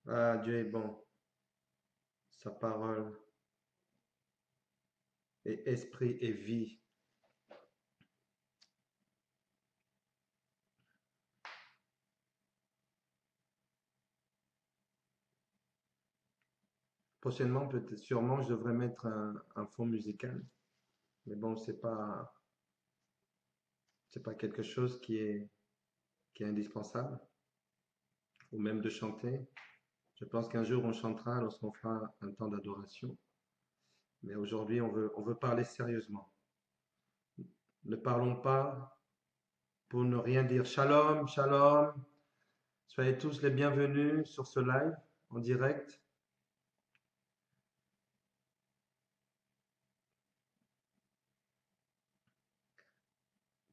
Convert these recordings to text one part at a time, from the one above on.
Ah, Dieu est bon. Sa parole est esprit et vie. Prochainement, peut-être, sûrement, je devrais mettre un fond musical. Mais bon, c'est pas quelque chose qui est indispensable, ou même de chanter. Je pense qu'un jour on chantera lorsqu'on fera un temps d'adoration. Mais aujourd'hui, on veut parler sérieusement. Ne parlons pas pour ne rien dire. Shalom, shalom. Soyez tous les bienvenus sur ce live en direct.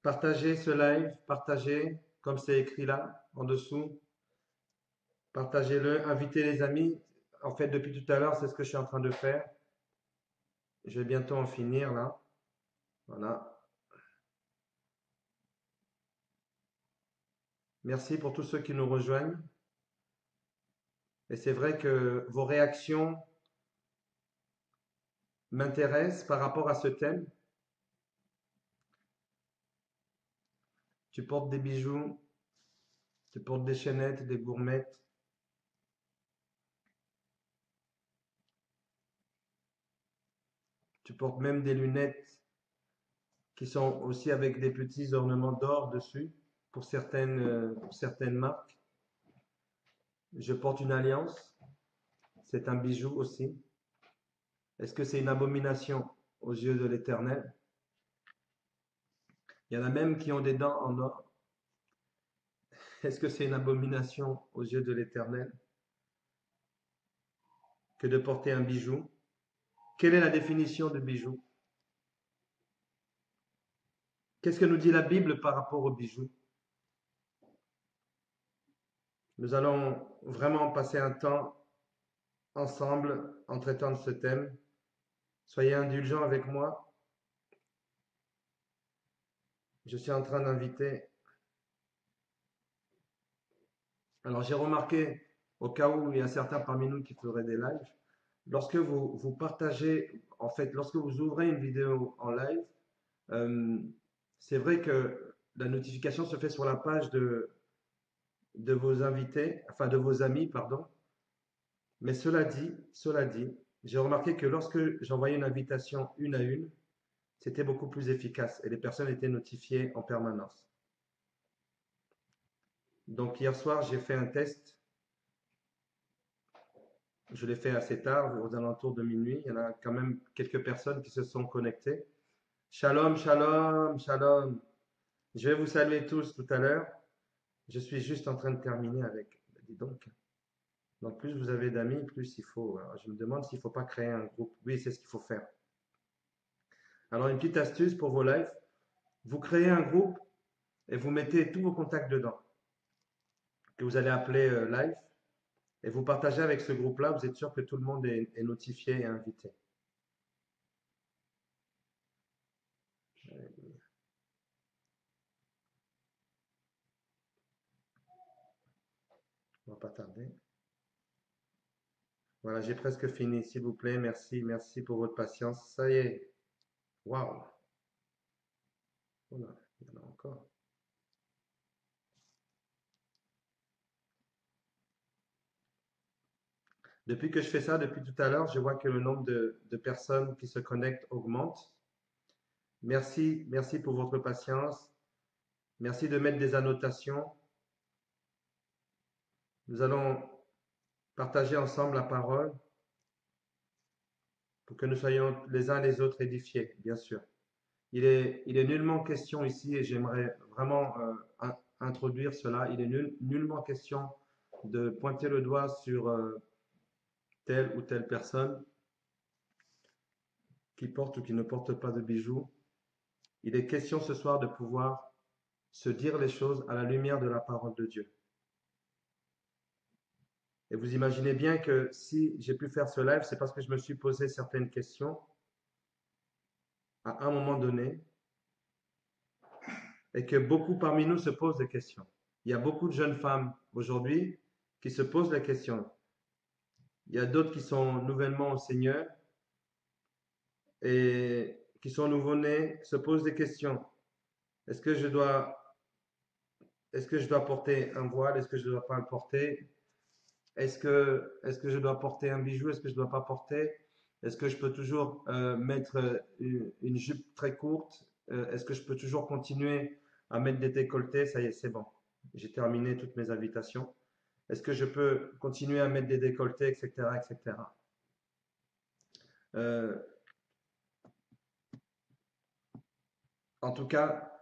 Partagez ce live, partagez comme c'est écrit là, en dessous. Partagez-le, invitez les amis. En fait, depuis tout à l'heure, c'est ce que je suis en train de faire. Je vais bientôt en finir là. Voilà. Merci pour tous ceux qui nous rejoignent. Et c'est vrai que vos réactions m'intéressent par rapport à ce thème. Tu portes des bijoux, tu portes des chaînettes, des gourmettes. Tu portes même des lunettes qui sont aussi avec des petits ornements d'or dessus pour certaines marques. Je porte une alliance, c'est un bijou aussi. Est-ce que c'est une abomination aux yeux de l'Éternel? Il y en a même qui ont des dents en or. Est-ce que c'est une abomination aux yeux de l'Éternel que de porter un bijou? Quelle est la définition de bijou? Qu'est-ce que nous dit la Bible par rapport aux bijoux? Nous allons vraiment passer un temps ensemble en traitant de ce thème. Soyez indulgents avec moi. Je suis en train d'inviter. Alors j'ai remarqué, au cas où il y a certains parmi nous qui feraient des lives, lorsque vous partagez, en fait, lorsque vous ouvrez une vidéo en live, euh, c'est vrai que la notification se fait sur la page de vos invités, enfin de vos amis, pardon. Mais cela dit, j'ai remarqué que lorsque j'envoyais une invitation une à une, c'était beaucoup plus efficace et les personnes étaient notifiées en permanence. Donc hier soir, j'ai fait un test. Je l'ai fait assez tard, aux alentours de minuit. Il y en a quand même quelques personnes qui se sont connectées. Shalom, shalom, shalom. Je vais vous saluer tous tout à l'heure. Je suis juste en train de terminer avec. Dis donc. Donc plus vous avez d'amis, plus il faut. Alors, je me demande s'il ne faut pas créer un groupe. Oui, c'est ce qu'il faut faire. Alors une petite astuce pour vos lives. Vous créez un groupe et vous mettez tous vos contacts dedans, que vous allez appeler live. Et vous partagez avec ce groupe-là, vous êtes sûr que tout le monde est notifié et invité. On va pas tarder. Voilà, j'ai presque fini, s'il vous plaît. Merci, merci pour votre patience. Ça y est. Waouh. Voilà, il y en a encore. Depuis que je fais ça, depuis tout à l'heure, je vois que le nombre de personnes qui se connectent augmente. Merci, merci pour votre patience. Merci de mettre des annotations. Nous allons partager ensemble la parole pour que nous soyons les uns les autres édifiés, bien sûr. Il est nullement question ici, et j'aimerais vraiment introduire cela, il est nullement question de pointer le doigt sur telle ou telle personne qui porte ou qui ne porte pas de bijoux. Il est question ce soir de pouvoir se dire les choses à la lumière de la parole de Dieu. Et vous imaginez bien que si j'ai pu faire ce live, c'est parce que je me suis posé certaines questions à un moment donné. et que beaucoup parmi nous se posent des questions. Il y a beaucoup de jeunes femmes aujourd'hui qui se posent la question. Il y a d'autres qui sont nouvellement au Seigneur et qui sont nouveau-nés, se posent des questions. Est-ce que je dois, est-ce que je dois porter un voile? Est-ce que je ne dois pas le porter? Est-ce que je dois porter un bijou? Est-ce que je ne dois pas porter? Est-ce que je peux toujours mettre une jupe très courte? Est-ce que je peux toujours continuer à mettre des décolletés? Ça y est, c'est bon. J'ai terminé toutes mes invitations. Est-ce que je peux continuer à mettre des décolletés, etc., etc. Euh, en tout cas,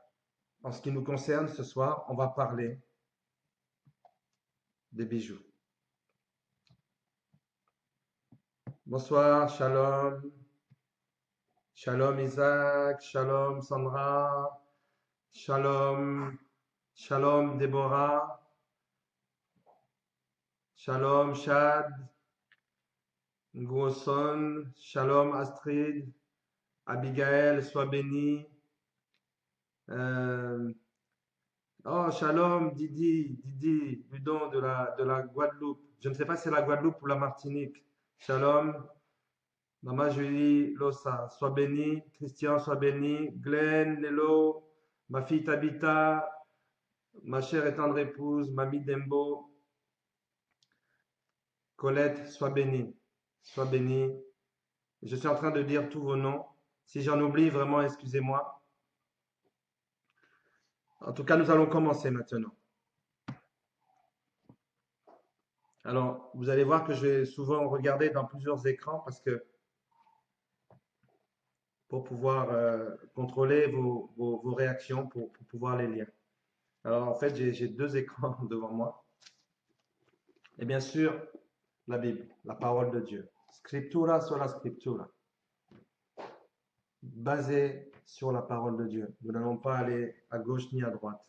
en ce qui nous concerne ce soir, on va parler des bijoux. Bonsoir, shalom. Shalom Isaac, shalom Sandra, shalom, shalom Déborah, shalom Chad, Nguoson, shalom Astrid, Abigail, sois bénie. Euh, oh, shalom Didi, Ludon de la Guadeloupe. Je ne sais pas si c'est la Guadeloupe ou la Martinique. Shalom, Maman Julie, Lossa, sois bénie. Christian, sois béni. Glenn, Lelo, ma fille Tabitha, ma chère et tendre épouse, Mamie Dembo, Colette, sois bénie. Sois bénie. Je suis en train de dire tous vos noms. Si j'en oublie, vraiment, excusez-moi. En tout cas, nous allons commencer maintenant. Alors, vous allez voir que je vais souvent regarder dans plusieurs écrans parce que pour pouvoir contrôler vos réactions, pour pouvoir les lire. Alors, en fait, j'ai deux écrans devant moi. Et bien sûr, la Bible, la parole de Dieu. Scriptura sola scriptura. Basé sur la parole de Dieu. Nous n'allons pas aller à gauche ni à droite.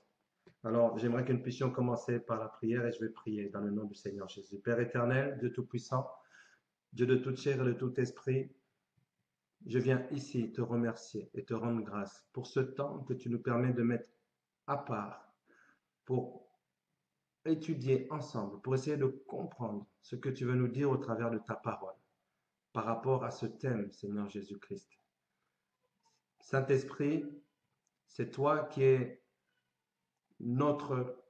Alors, j'aimerais que nous puissions commencer par la prière et je vais prier dans le nom du Seigneur Jésus. Père éternel, Dieu Tout-Puissant, Dieu de toute chair et de tout esprit, je viens ici te remercier et te rendre grâce pour ce temps que tu nous permets de mettre à part pour étudier ensemble, pour essayer de comprendre ce que tu veux nous dire au travers de ta parole par rapport à ce thème, Seigneur Jésus-Christ. Saint-Esprit, c'est toi qui es notre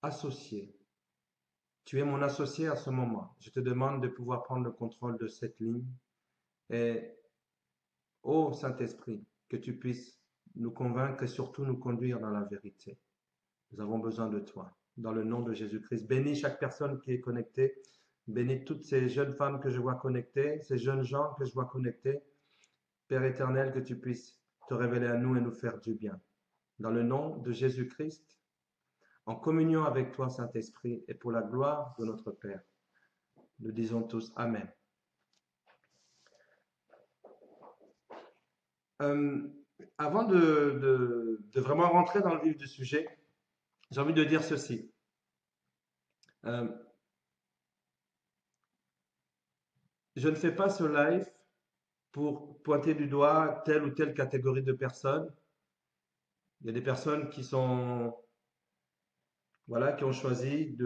associé. Tu es mon associé à ce moment. Je te demande de pouvoir prendre le contrôle de cette ligne. Et, ô Saint-Esprit, que tu puisses nous convaincre et surtout nous conduire dans la vérité. Nous avons besoin de toi. Dans le nom de Jésus-Christ, bénis chaque personne qui est connectée. Bénis toutes ces jeunes femmes que je vois connectées, ces jeunes gens que je vois connectés. Père éternel, que tu puisses te révéler à nous et nous faire du bien. Dans le nom de Jésus-Christ, en communion avec toi, Saint-Esprit, et pour la gloire de notre Père. Nous disons tous Amen. Euh, Avant de vraiment rentrer dans le vif du sujet, j'ai envie de dire ceci. Euh, je ne fais pas ce live pour pointer du doigt telle ou telle catégorie de personnes. Il y a des personnes qui sont, voilà, qui ont choisi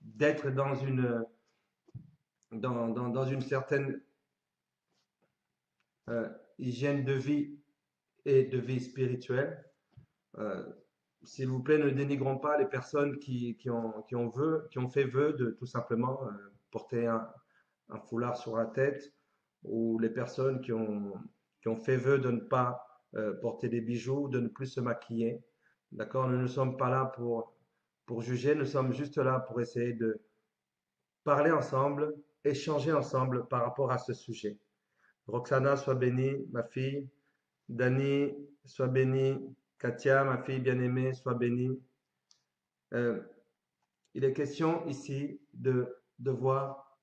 d'être dans une certaine euh, hygiène de vie et de vie spirituelle. Euh, S'il vous plaît, ne dénigrons pas les personnes qui ont fait vœu de tout simplement porter un foulard sur la tête, ou les personnes qui ont fait vœu de ne pas porter des bijoux, de ne plus se maquiller. D'accord? Nous ne sommes pas là pour juger, nous sommes juste là pour essayer de parler ensemble, échanger ensemble par rapport à ce sujet. Roxana, sois bénie, ma fille. Dani, sois bénie. Katia, ma fille bien-aimée, sois bénie. Euh, il est question ici de voir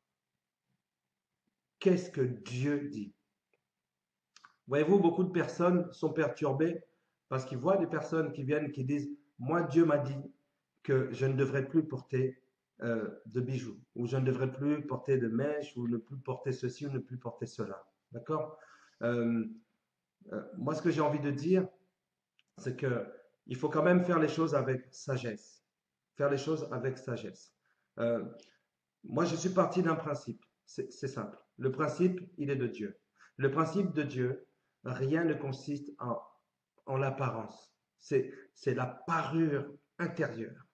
qu'est-ce que Dieu dit. Voyez-vous, beaucoup de personnes sont perturbées parce qu'ils voient des personnes qui viennent qui disent, moi Dieu m'a dit que je ne devrais plus porter de bijoux, ou je ne devrais plus porter de mèches, ou ne plus porter ceci, ou ne plus porter cela. D'accord? Moi, ce que j'ai envie de dire, c'est que il faut quand même faire les choses avec sagesse. Faire les choses avec sagesse. Euh, Moi, je suis parti d'un principe. C'est simple. Le principe, il est de Dieu. Le principe de Dieu, rien ne consiste en l'apparence. C'est la parure intérieure.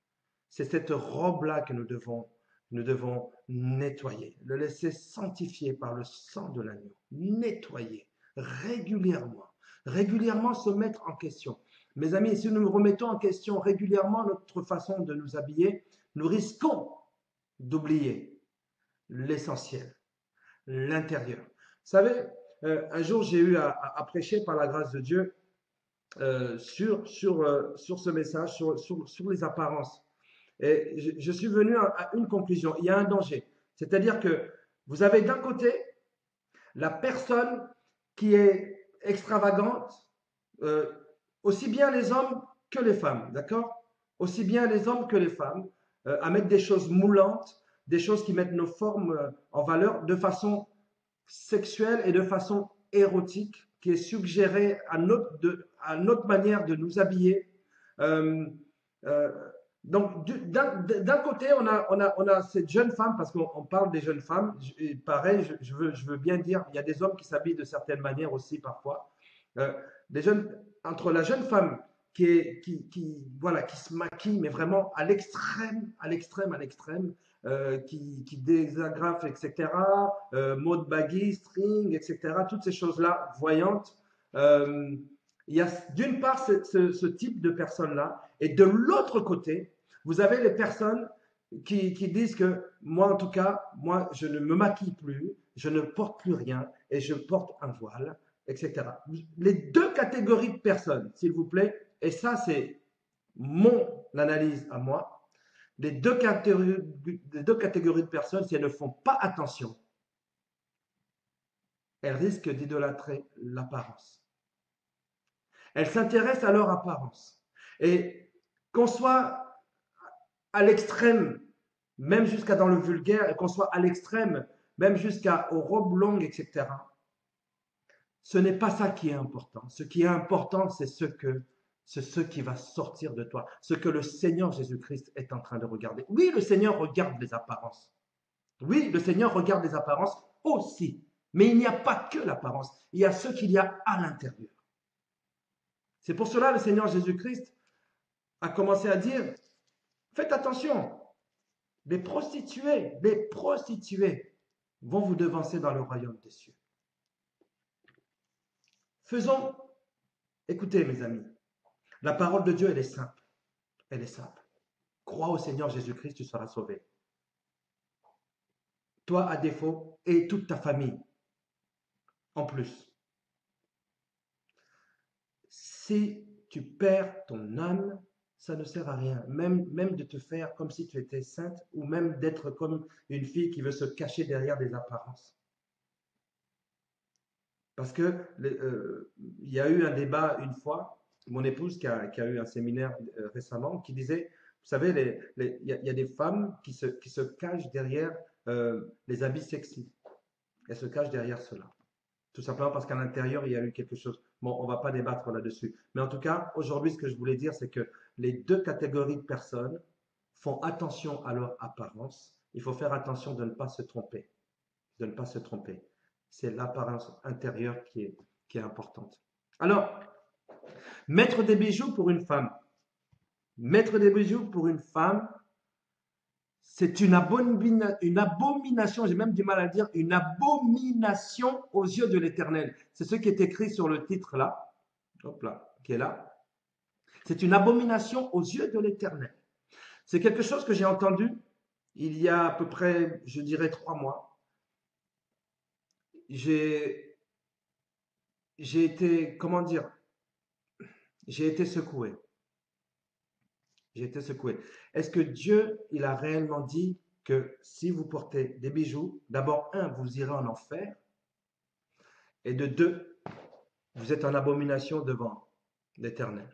C'est cette robe-là que nous devons nettoyer, le laisser sanctifier par le sang de l'agneau, nettoyer régulièrement, régulièrement se mettre en question. Mes amis, si nous remettons en question régulièrement notre façon de nous habiller, nous risquons d'oublier l'essentiel, l'intérieur. Vous savez, un jour j'ai eu à prêcher par la grâce de Dieu sur ce message, sur les apparences. Et je suis venu à une conclusion. Il y a un danger. C'est-à-dire que vous avez d'un côté la personne qui est extravagante, euh, aussi bien les hommes que les femmes, d'accord? Aussi bien les hommes que les femmes, à mettre des choses moulantes, des choses qui mettent nos formes en valeur de façon sexuelle et de façon érotique, qui est suggérée à notre manière de nous habiller. Euh, euh, donc, d'un côté, on a cette jeune femme, parce qu'on parle des jeunes femmes, et pareil, je veux bien dire, il y a des hommes qui s'habillent de certaines manières aussi parfois. Euh, des jeunes, entre la jeune femme voilà, qui se maquille, mais vraiment à l'extrême, à l'extrême, à l'extrême, qui désagrafe, etc., mode baggy, string, etc., toutes ces choses-là voyantes. Euh, il y a d'une part ce type de personnes-là, et de l'autre côté, vous avez les personnes qui disent que moi, en tout cas, moi, je ne me maquille plus, je ne porte plus rien et je porte un voile, etc. Les deux catégories de personnes, s'il vous plaît, et ça, c'est mon analyse à moi, les deux catégories de personnes, si elles ne font pas attention, elles risquent d'idolâtrer l'apparence. Elles s'intéressent à leur apparence. Et qu'on soit à l'extrême, même jusqu'à dans le vulgaire, et qu'on soit à l'extrême, même jusqu'aux robes longues, etc., ce n'est pas ça qui est important. Ce qui est important, c'est ce qui va sortir de toi, ce que le Seigneur Jésus-Christ est en train de regarder. Oui, le Seigneur regarde les apparences. Oui, le Seigneur regarde les apparences aussi. Mais il n'y a pas que l'apparence, il y a ce qu'il y a à l'intérieur. C'est pour cela que le Seigneur Jésus-Christ a commencé à dire, faites attention, les prostituées vont vous devancer dans le royaume des cieux. Faisons, écoutez mes amis, la parole de Dieu, elle est simple. Elle est simple. Crois au Seigneur Jésus-Christ, tu seras sauvé. Toi à défaut et toute ta famille en plus. Si tu perds ton âme, ça ne sert à rien. Même de te faire comme si tu étais sainte ou même d'être comme une fille qui veut se cacher derrière des apparences. Parce que il y a eu un débat une fois, mon épouse qui a eu un séminaire récemment, qui disait, vous savez, y a des femmes qui se cachent derrière les habits sexy. Elles se cachent derrière cela. Tout simplement parce qu'à l'intérieur, il y a eu quelque chose. Bon, on ne va pas débattre là-dessus. Mais en tout cas, aujourd'hui, ce que je voulais dire, c'est que les deux catégories de personnes font attention à leur apparence. Il faut faire attention de ne pas se tromper. De ne pas se tromper. C'est l'apparence intérieure qui est importante. Alors, mettre des bijoux pour une femme. Mettre des bijoux pour une femme, c'est une abomination, j'ai même du mal à dire, une abomination aux yeux de l'Éternel. C'est ce qui est écrit sur le titre là, hop là, qui est là. C'est une abomination aux yeux de l'Éternel. C'est quelque chose que j'ai entendu il y a à peu près, je dirais, 3 mois. J'ai été, comment dire, j'ai été secoué. J'ai été secoué. Est-ce que Dieu, il a réellement dit que si vous portez des bijoux, d'abord, un, vous irez en enfer, et de deux, vous êtes en abomination devant l'Éternel.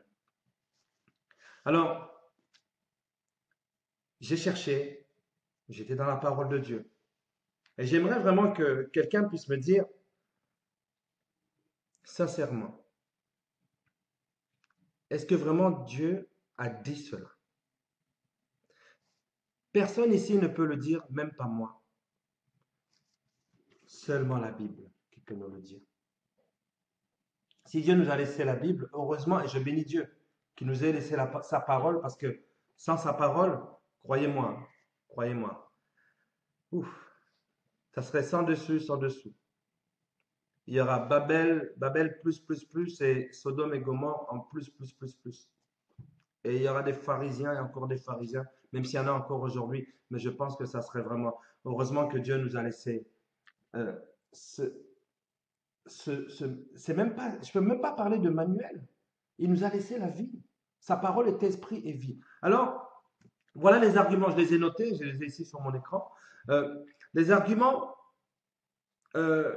Alors, j'ai cherché, j'étais dans la parole de Dieu, et j'aimerais vraiment que quelqu'un puisse me dire, sincèrement, est-ce que vraiment Dieu a dit cela? Personne ici ne peut le dire, même pas moi. Seulement la Bible qui peut nous le dire. Si Dieu nous a laissé la Bible, heureusement, et je bénis Dieu qui nous ait laissé sa parole, parce que sans sa parole, croyez-moi, croyez-moi, ouf, ça serait sans dessus, sans dessous. Il y aura Babel plus, et Sodome et Gomorre en plus. Et il y aura des pharisiens et encore des pharisiens, même s'il y en a encore aujourd'hui, mais je pense que ça serait vraiment, heureusement que Dieu nous a laissé euh, ce, c'est même pas, je peux même pas parler de manuel. Il nous a laissé la vie. Sa parole est esprit et vie. Alors, voilà les arguments, je les ai notés, je les ai ici sur mon écran. Les arguments euh,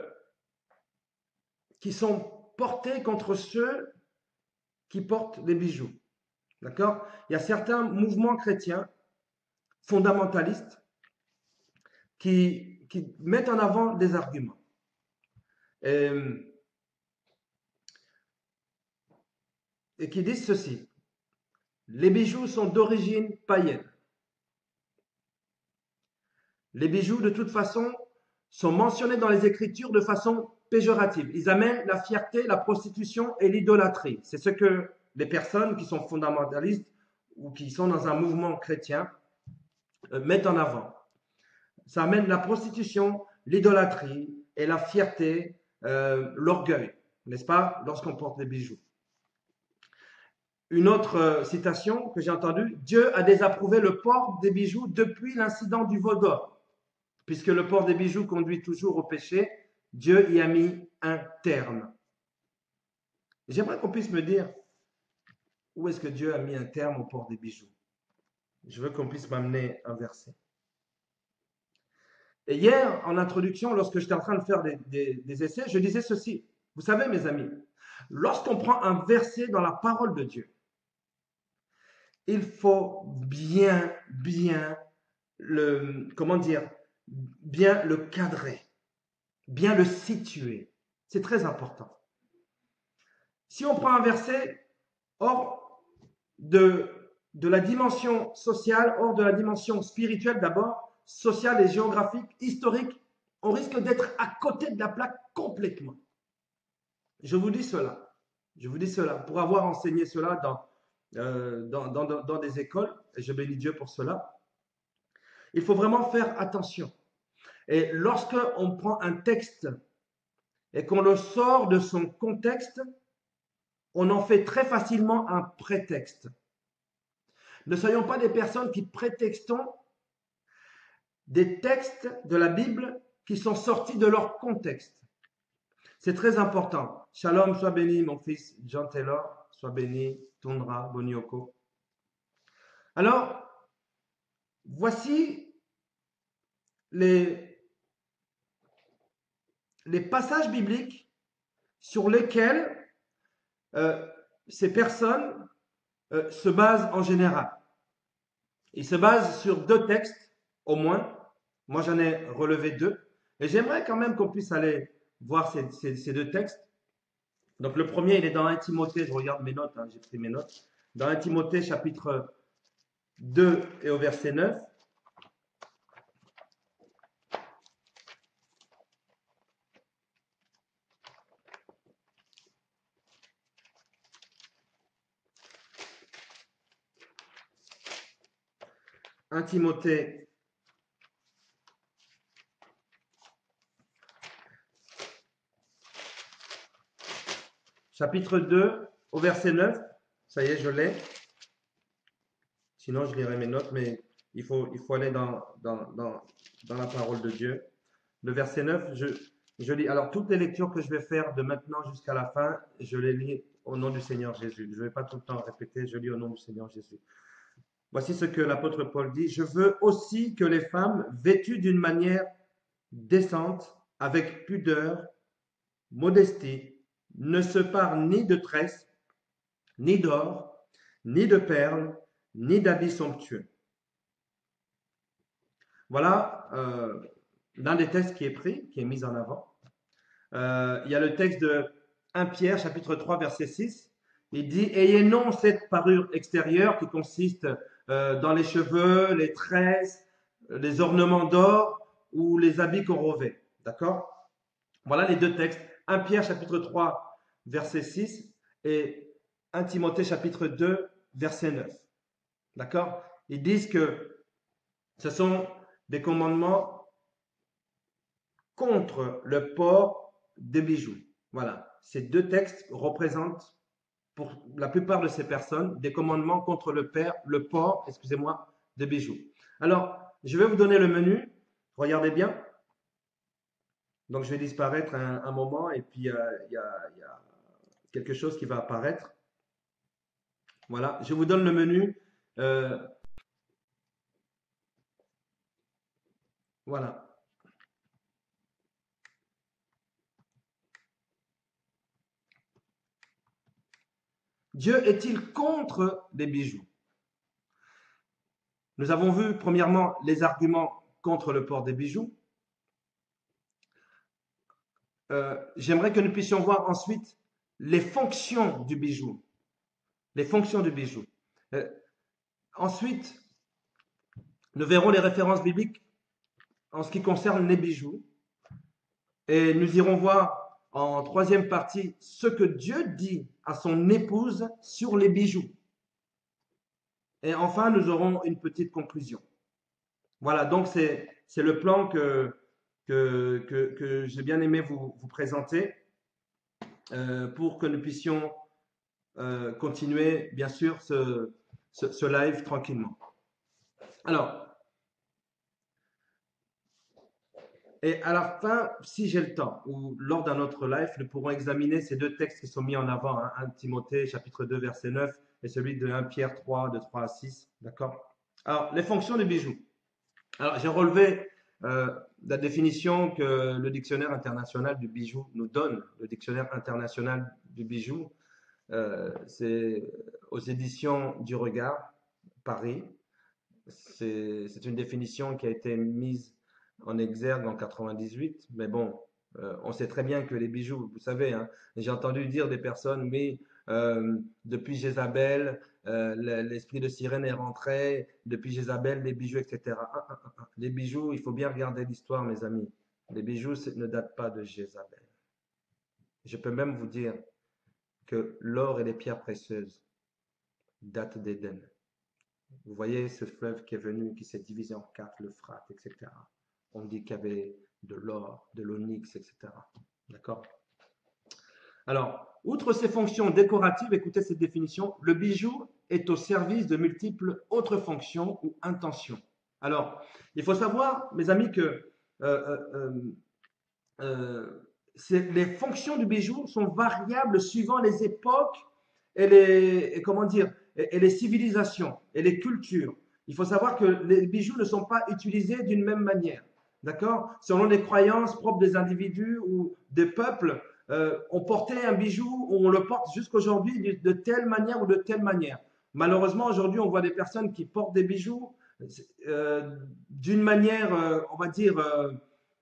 qui sont portés contre ceux qui portent les bijoux. D'accord? Il y a certains mouvements chrétiens fondamentalistes qui mettent en avant des arguments. Et qui disent ceci. Les bijoux sont d'origine païenne. Les bijoux, de toute façon, sont mentionnés dans les Écritures de façon péjorative. Ils amènent la fierté, la prostitution et l'idolâtrie. C'est ce que les personnes qui sont fondamentalistes ou qui sont dans un mouvement chrétien mettent en avant. Ça amène la prostitution, l'idolâtrie et la fierté, l'orgueil, n'est-ce pas, lorsqu'on porte des bijoux. Une autre citation que j'ai entendue, Dieu a désapprouvé le port des bijoux depuis l'incident du veau d'or. Puisque le port des bijoux conduit toujours au péché, Dieu y a mis un terme. J'aimerais qu'on puisse me dire, où est-ce que Dieu a mis un terme au port des bijoux? Je veux qu'on puisse m'amener un verset. Et hier, en introduction, lorsque j'étais en train de faire des essais, je disais ceci. Vous savez, mes amis, lorsqu'on prend un verset dans la parole de Dieu, il faut bien bien le cadrer, bien le situer. C'est très important. Si on prend un verset hors de la dimension sociale, hors de la dimension spirituelle d'abord, sociale et géographique, historique, on risque d'être à côté de la plaque complètement. Je vous dis cela. Je vous dis cela. Pour avoir enseigné cela dans des écoles, et je bénis Dieu pour cela, il faut vraiment faire attention. Et lorsque on prend un texte et qu'on le sort de son contexte, on en fait très facilement un prétexte. Ne soyons pas des personnes qui prétextons des textes de la Bible qui sont sortis de leur contexte. C'est très important. Shalom, sois béni, mon fils John Taylor, sois béni, Tundra, Bonioko. Alors, voici les passages bibliques sur lesquels ces personnes se basent en général. Ils se basent sur 2 textes, au moins. Moi, j'en ai relevé 2. Et j'aimerais quand même qu'on puisse aller voir ces 2 textes. Donc, le premier, il est dans 1 Timothée. Je regarde mes notes, hein, j'ai pris mes notes. Dans 1 Timothée, chapitre 2 et au verset 9. Un Timothée, chapitre 2, au verset 9. Ça y est, je l'ai. Sinon, je lirai mes notes, mais il faut aller dans la parole de Dieu. Le verset 9, je lis. Alors, toutes les lectures que je vais faire de maintenant jusqu'à la fin, je les lis au nom du Seigneur Jésus. Je ne vais pas tout le temps répéter, je lis au nom du Seigneur Jésus. Voici ce que l'apôtre Paul dit. Je veux aussi que les femmes, vêtues d'une manière décente, avec pudeur, modestie, ne se parent ni de tresses, ni d'or, ni de perles, ni d'habits somptueux. Voilà l'un des textes qui est pris, qui est mis en avant. Il y a le texte de 1 Pierre, chapitre 3, verset 6. Il dit, ayez non cette parure extérieure qui consiste dans les cheveux, les tresses, les ornements d'or ou les habits qu'on revêt. D'accord? Voilà les deux textes. 1 Pierre chapitre 3, verset 6 et 1 Timothée chapitre 2, verset 9. D'accord? Ils disent que ce sont des commandements contre le port des bijoux. Voilà. Ces deux textes représentent pour la plupart de ces personnes des commandements contre le port, excusez-moi, de bijoux. Alors, je vais vous donner le menu. Regardez bien. Donc, je vais disparaître un moment et puis il y a quelque chose qui va apparaître. Voilà, je vous donne le menu. Euh, voilà. Dieu est-il contre les bijoux? Nous avons vu premièrement les arguments contre le port des bijoux. J'aimerais que nous puissions voir ensuite les fonctions du bijou. Les fonctions du bijou. Euh, ensuite, nous verrons les références bibliques en ce qui concerne les bijoux. Et nous irons voir en troisième partie ce que Dieu dit à son épouse sur les bijoux. Et enfin, nous aurons une petite conclusion. Voilà, donc c'est le plan que j'ai bien aimé vous présenter pour que nous puissions continuer, bien sûr, ce live tranquillement. Alors, et à la fin, si j'ai le temps, ou lors d'un autre live, nous pourrons examiner ces deux textes qui sont mis en avant, hein, 1 Timothée, chapitre 2, verset 9, et celui de 1 Pierre 3, de 3 à 6. D'accord? Alors, les fonctions des bijoux. Alors, j'ai relevé la définition que le dictionnaire international du bijou nous donne. Le dictionnaire international du bijou, c'est aux éditions du Regard, Paris. C'est une définition qui a été mise en exergue en 98, mais bon, on sait très bien que les bijoux, vous savez, hein, j'ai entendu dire des personnes, oui, depuis Jézabel, l'esprit de sirène est rentré, depuis Jézabel, les bijoux, etc. Les bijoux, il faut bien regarder l'histoire, mes amis. Les bijoux ne datent pas de Jézabel. Je peux même vous dire que l'or et les pierres précieuses datent d'Éden. Vous voyez ce fleuve qui est venu, qui s'est divisé en quatre, l'Euphrate, etc. On dit qu'il y avait de l'or, de l'onyx, etc. D'accord? Alors, outre ses fonctions décoratives, écoutez cette définition, le bijou est au service de multiples autres fonctions ou intentions. Alors, il faut savoir, mes amis, que euh, euh, les fonctions du bijou sont variables suivant les époques et comment dire, et les civilisations et les cultures. Il faut savoir que les bijoux ne sont pas utilisés d'une même manière. D'accord? Selon les croyances propres des individus ou des peuples, on portait un bijou ou on le porte jusqu'aujourd'hui de telle manière ou de telle manière. Malheureusement, aujourd'hui, on voit des personnes qui portent des bijoux d'une manière, on va dire,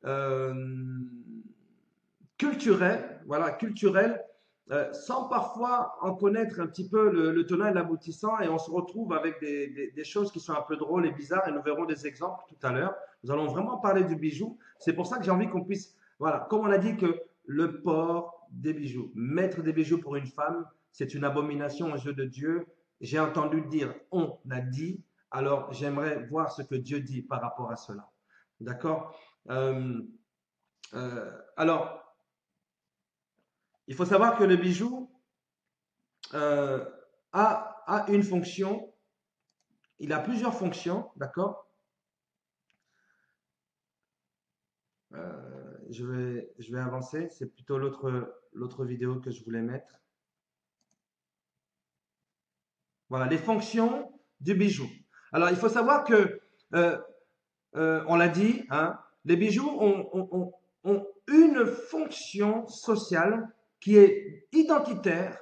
euh, culturelle, voilà, culturelle, sans parfois en connaître un petit peu le tenant et l'aboutissant, et on se retrouve avec des choses qui sont un peu drôles et bizarres, et nous verrons des exemples tout à l'heure. Nous allons vraiment parler du bijou. C'est pour ça que j'ai envie qu'on puisse, voilà, comme on a dit que le port des bijoux, mettre des bijoux pour une femme, c'est une abomination aux yeux de Dieu. J'ai entendu dire, on a dit, alors j'aimerais voir ce que Dieu dit par rapport à cela. D'accord? Alors, il faut savoir que le bijou euh, a une fonction, il a plusieurs fonctions, d'accord? Je vais avancer, c'est plutôt l'autre vidéo que je voulais mettre. Voilà, les fonctions du bijou. Alors, il faut savoir que, euh, on l'a dit, hein, les bijoux ont une fonction sociale qui est identitaire,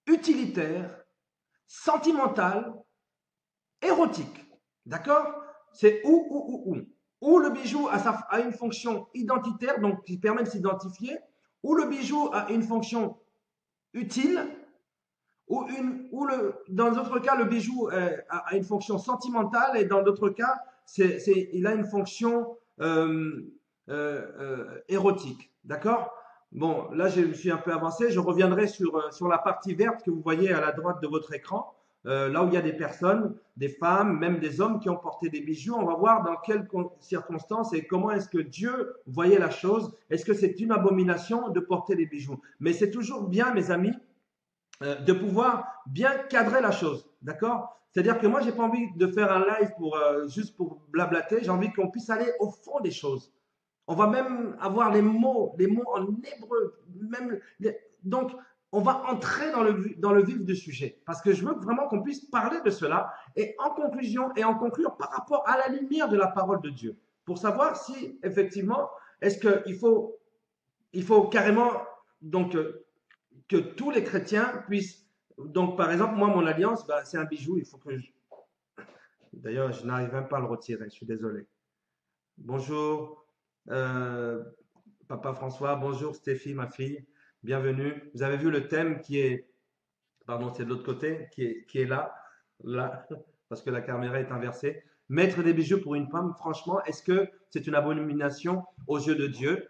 utilitaire, sentimentale, érotique. D'accord? C'est ou le bijou a une fonction identitaire, donc qui permet de s'identifier, ou le bijou a une fonction utile, Dans d'autres cas, le bijou a une fonction sentimentale et dans d'autres cas, il a une fonction érotique. D'accord? Bon, là, je suis un peu avancé. Je reviendrai sur la partie verte que vous voyez à la droite de votre écran. Là où il y a des personnes, des femmes, même des hommes qui ont porté des bijoux. On va voir dans quelles circonstances et comment est-ce que Dieu voyait la chose. Est-ce que c'est une abomination de porter des bijoux? Mais c'est toujours bien, mes amis, de pouvoir bien cadrer la chose. D'accord? C'est-à-dire que moi, j'ai pas envie de faire un live juste pour blablater. J'ai envie qu'on puisse aller au fond des choses. On va même avoir les mots en hébreu. Donc, on va entrer dans le vif du sujet. Parce que je veux vraiment qu'on puisse parler de cela et en conclusion et en conclure par rapport à la lumière de la parole de Dieu. Pour savoir si, effectivement, est-ce il faut carrément donc, que tous les chrétiens puissent. Donc, par exemple, moi, mon alliance, bah, c'est un bijou. Il faut que je. D'ailleurs, je n'arrive même pas à le retirer. Je suis désolé. Bonjour, euh, Papa François. Bonjour, Stéphie, ma fille. Bienvenue. Vous avez vu le thème qui est. Pardon, c'est de l'autre côté, qui est là. Là, parce que la caméra est inversée. Mettre des bijoux pour une femme, franchement, est-ce que c'est une abomination aux yeux de Dieu?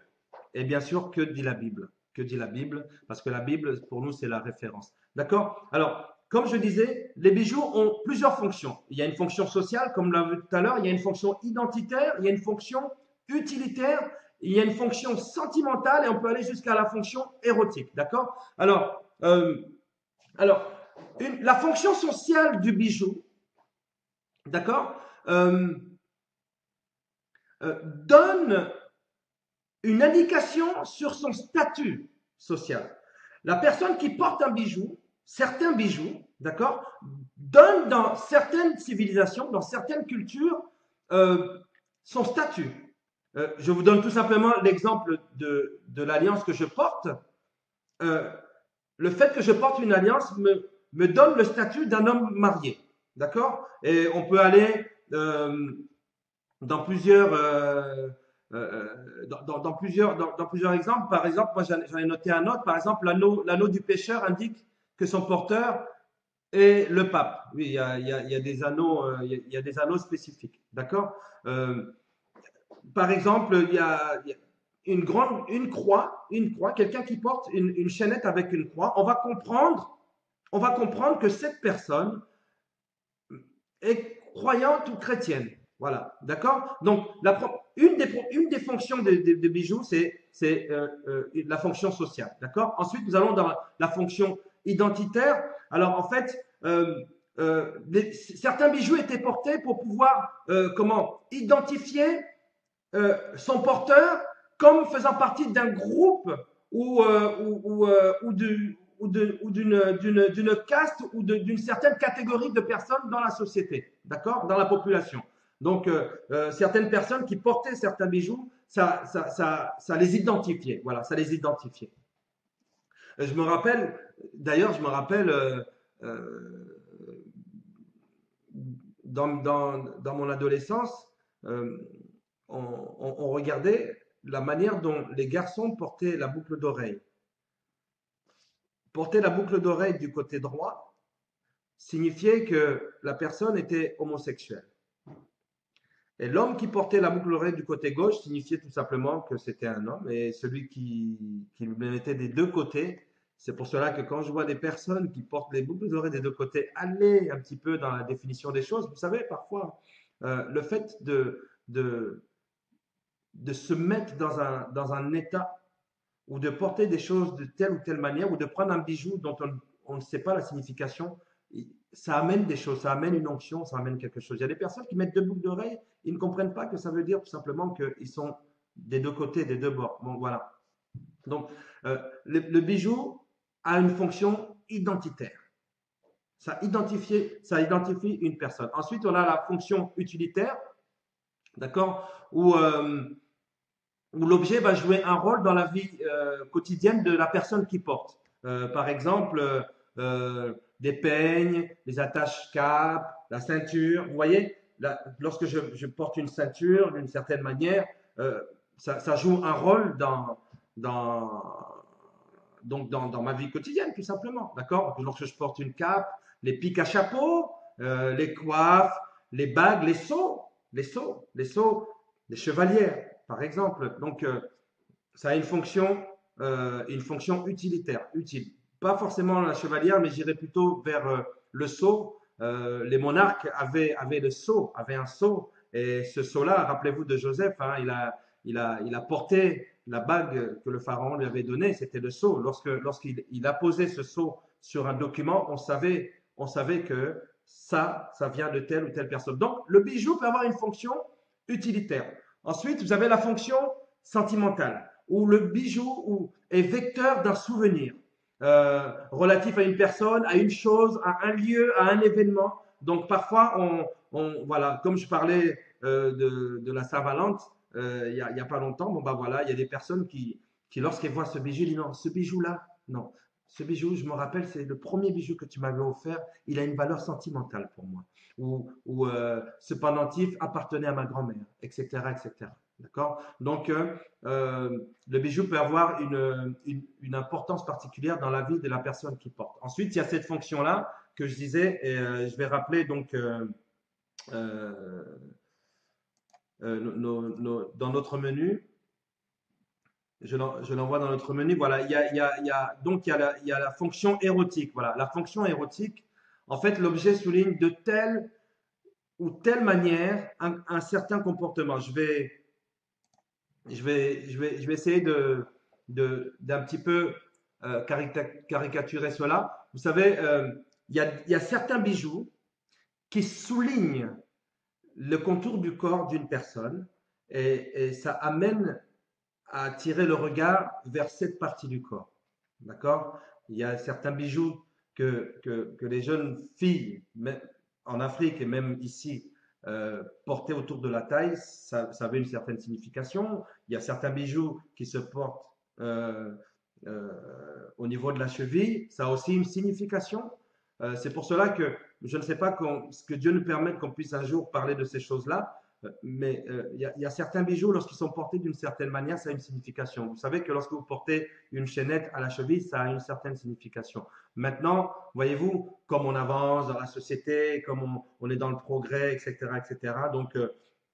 Et bien sûr, que dit la Bible? Que dit la Bible? Parce que la Bible, pour nous, c'est la référence. D'accord? Alors, comme je disais, les bijoux ont plusieurs fonctions. Il y a une fonction sociale, comme l'a vu tout à l'heure, il y a une fonction identitaire, il y a une fonction utilitaire, il y a une fonction sentimentale et on peut aller jusqu'à la fonction érotique. D'accord? Alors la fonction sociale du bijou, d'accord, donne une indication sur son statut social. La personne qui porte un bijou, certains bijoux, d'accord, donne dans certaines civilisations, dans certaines cultures, son statut. Je vous donne tout simplement l'exemple de l'alliance que je porte. Euh, le fait que je porte une alliance me donne le statut d'un homme marié. D'accord? Et on peut aller dans plusieurs dans plusieurs exemples. Par exemple, moi j'en ai noté un autre. Par exemple, l'anneau du pêcheur indique que son porteur est le pape. Oui, il y a des anneaux, il y a des anneaux spécifiques. D'accord. Par exemple, il y a une croix, quelqu'un qui porte une chaînette avec une croix. On va comprendre que cette personne est croyante ou chrétienne. Voilà, d'accord. Donc, une des fonctions des bijoux, c'est la fonction sociale, d'accord. Ensuite, nous allons dans la fonction identitaire. Alors, en fait, certains bijoux étaient portés pour pouvoir, comment, identifier son porteur comme faisant partie d'un groupe ou d'une caste ou d'une certaine catégorie de personnes dans la société, d'accord, dans la population. Donc, certaines personnes qui portaient certains bijoux, ça les identifiait. Voilà, ça les identifiait. Je me rappelle, d'ailleurs, dans mon adolescence, euh, on regardait la manière dont les garçons portaient la boucle d'oreille. Porter la boucle d'oreille du côté droit signifiait que la personne était homosexuelle. Et l'homme qui portait la boucle d'oreille du côté gauche signifiait tout simplement que c'était un homme. Et celui qui le mettait des deux côtés, c'est pour cela que quand je vois des personnes qui portent les boucles d'oreilles des deux côtés aller un petit peu dans la définition des choses, vous savez, parfois, le fait de se mettre dans un état ou de porter des choses de telle ou telle manière ou de prendre un bijou dont on ne sait pas la signification, ça amène des choses, ça amène une onction, ça amène quelque chose. Il y a des personnes qui mettent deux boucles d'oreilles, ils ne comprennent pas que ça veut dire tout simplement qu'ils sont des deux côtés, des deux bords. Bon, voilà. Donc, le bijou a une fonction identitaire. Ça identifie une personne. Ensuite, on a la fonction utilitaire, d'accord, où l'objet va jouer un rôle dans la vie quotidienne de la personne qui porte. Par exemple, des peignes, des attaches capes, la ceinture. Vous voyez, lorsque je porte une ceinture d'une certaine manière, ça joue un rôle dans, donc dans ma vie quotidienne, tout simplement. D'accord? Lorsque je porte une cape, les pics à chapeau, les coiffes, les bagues, les chevalières, par exemple. Donc, ça a une fonction utilitaire, utile. Pas forcément la chevalière, mais j'irais plutôt vers le sceau. Les monarques avaient le sceau, avaient un sceau. Et ce sceau-là, rappelez-vous de Joseph, hein, il a porté la bague que le pharaon lui avait donnée, c'était le sceau. Lorsqu'il a posé ce sceau sur un document, on savait que ça vient de telle ou telle personne. Donc, le bijou peut avoir une fonction utilitaire. Ensuite, vous avez la fonction sentimentale, où le bijou est vecteur d'un souvenir relatif à une personne, à une chose, à un lieu, à un événement. Donc parfois, voilà, comme je parlais de la Saint-Valentin il y a pas longtemps, bon bah voilà, il y a des personnes qui lorsqu'elles voient ce bijou, disent non, ce bijou-là, non, ce bijou, je me rappelle, c'est le premier bijou que tu m'avais offert, il a une valeur sentimentale pour moi. Ou ce pendentif appartenait à ma grand-mère, etc., etc. D'accord? Donc, le bijou peut avoir une importance particulière dans la vie de la personne qui porte. Ensuite, il y a cette fonction-là que je disais, et je vais rappeler donc euh, dans notre menu. Je l'envoie dans notre menu. Voilà, donc il y a la fonction érotique. Voilà, la fonction érotique. En fait, l'objet souligne de telle ou telle manière un certain comportement. Je vais essayer d'un petit peu caricaturer cela. Vous savez, il y a certains bijoux qui soulignent le contour du corps d'une personne et ça amène à tirer le regard vers cette partie du corps. D'accord? Il y a certains bijoux que les jeunes filles, même en Afrique et même ici, portaient autour de la taille, ça avait une certaine signification. Il y a certains bijoux qui se portent euh, euh, au niveau de la cheville, ça a aussi une signification. C'est pour cela que je ne sais pas ce que Dieu nous permette qu'on puisse un jour parler de ces choses-là, mais il y a certains bijoux, lorsqu'ils sont portés d'une certaine manière, ça a une signification. Vous savez que lorsque vous portez une chaînette à la cheville, ça a une certaine signification. Maintenant, voyez-vous, comme on avance dans la société, comme on est dans le progrès, etc., etc., donc,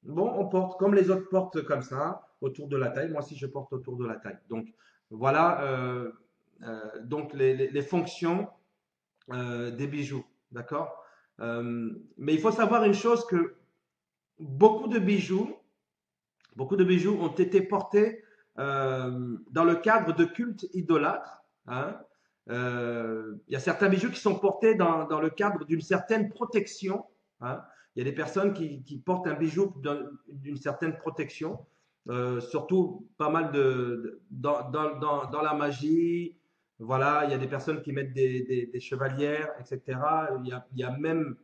bon, on porte comme les autres portent comme ça, autour de la taille. Moi aussi, je porte autour de la taille. Donc, voilà donc les fonctions des bijoux. D'accord? Mais il faut savoir une chose que beaucoup de bijoux, beaucoup de bijoux ont été portés dans le cadre de cultes idolâtres. Hein. Il y a certains bijoux qui sont portés dans le cadre d'une certaine protection. Hein. Il y a des personnes qui portent un bijou d'une certaine protection, surtout pas mal dans la magie. Voilà, il y a des personnes qui mettent des chevalières, etc. Il y a même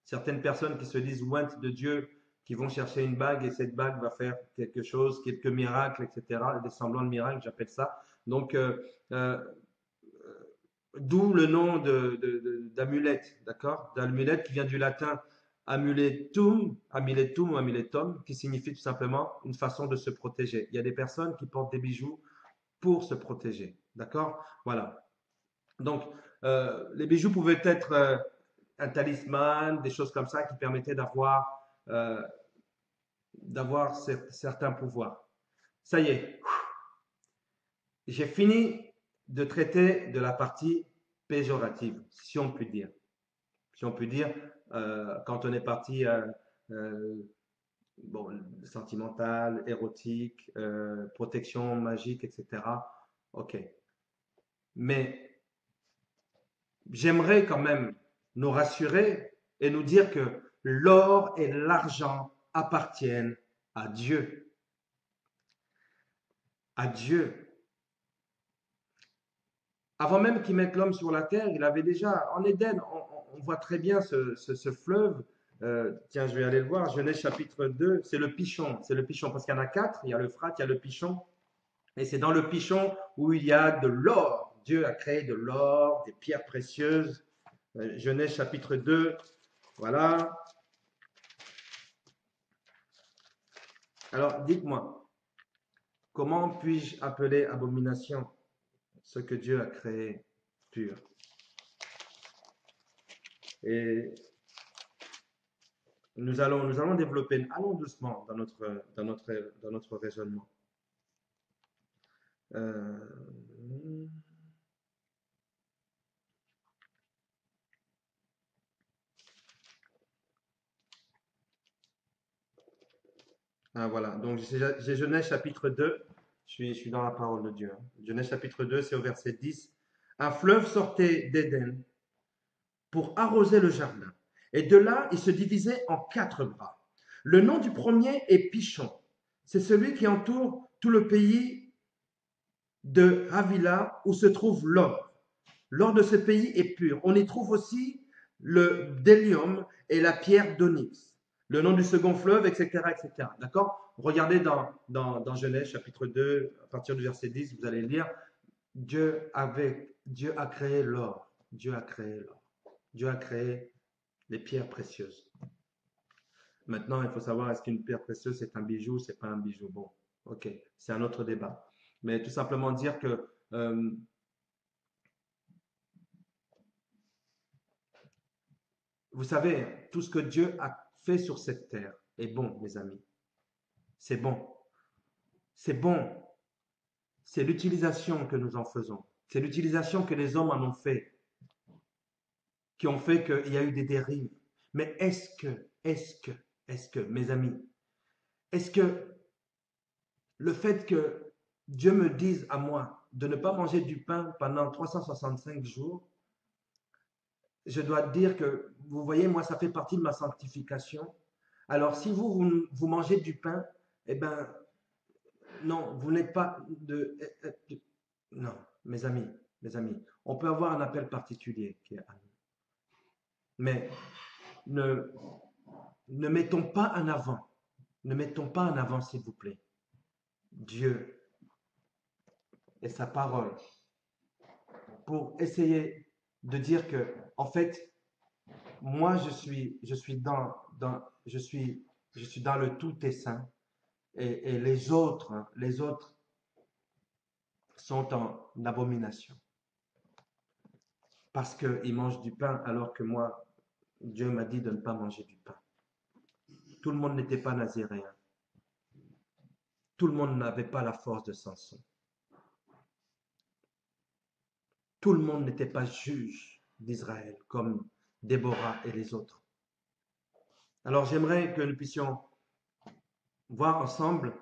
certaines personnes qui se disent ointes de Dieu qui vont chercher une bague et cette bague va faire quelque chose, quelques miracles, etc., des semblants de miracles, j'appelle ça. Donc, euh, d'où le nom d'amulette, d'accord? D'amulette qui vient du latin amuletum ou amuletum, qui signifie tout simplement une façon de se protéger. Il y a des personnes qui portent des bijoux pour se protéger, d'accord? Voilà. Donc, les bijoux pouvaient être un talisman, des choses comme ça qui permettaient euh, d'avoir certains pouvoirs. Ça y est, j'ai fini de traiter de la partie péjorative, si on peut dire. Si on peut dire, quand on est parti euh, bon, sentimental, érotique, protection magique, etc. Ok. Mais j'aimerais quand même nous rassurer et nous dire que l'or et l'argent appartiennent à Dieu. À Dieu. Avant même qu'il mette l'homme sur la terre, il avait déjà, en Éden, on voit très bien ce fleuve. Tiens, je vais aller le voir. Genèse chapitre 2, c'est le Pichon. C'est le Pichon, parce qu'il y en a quatre. Il y a le Frat, il y a le Pichon. Et c'est dans le Pichon où il y a de l'or. Dieu a créé de l'or, des pierres précieuses. Genèse chapitre 2, voilà. Alors, dites-moi, comment puis-je appeler abomination ce que Dieu a créé pur. Et nous allons développer, allons doucement dans notre raisonnement. Euh, voilà, donc j'ai Genèse chapitre 2, je suis dans la parole de Dieu. Genèse chapitre 2, c'est au verset 10. Un fleuve sortait d'Éden pour arroser le jardin. Et de là, il se divisait en 4 bras. Le nom du premier est Pichon. C'est celui qui entoure tout le pays de Havila où se trouve l'or. L'or de ce pays est pur. On y trouve aussi le bdellium et la pierre d'onyx. Le nom du second fleuve, etc. etc. D'accord? Regardez dans Genèse chapitre 2, à partir du verset 10, vous allez lire, Dieu a créé l'or. Dieu a créé l'or. Dieu a créé les pierres précieuses. Maintenant, il faut savoir, est-ce qu'une pierre précieuse, c'est un bijou, c'est pas un bijou? Bon, ok, c'est un autre débat. Mais tout simplement dire que vous savez, tout ce que Dieu a fait sur cette terre est bon, mes amis. C'est bon. C'est bon. C'est l'utilisation que nous en faisons. C'est l'utilisation que les hommes en ont fait, qui ont fait qu'il y a eu des dérives. Mais est-ce que, mes amis, est-ce que le fait que Dieu me dise à moi de ne pas manger du pain pendant 365 jours, je dois dire que, vous voyez, moi, ça fait partie de ma sanctification. Alors, si vous mangez du pain, eh bien, non, vous n'êtes pas non, mes amis, on peut avoir un appel particulier qui est à nous. Mais ne, ne mettons pas en avant, ne mettons pas en avant, s'il vous plaît, Dieu et sa parole pour essayer de dire que, en fait, moi, je suis dans le tout est saint et les autres sont en abomination parce qu'ils mangent du pain alors que moi, Dieu m'a dit de ne pas manger du pain. Tout le monde n'était pas naziréen. Tout le monde n'avait pas la force de Samson. Tout le monde n'était pas juge d'Israël comme Déborah et les autres. Alors j'aimerais que nous puissions voir ensemble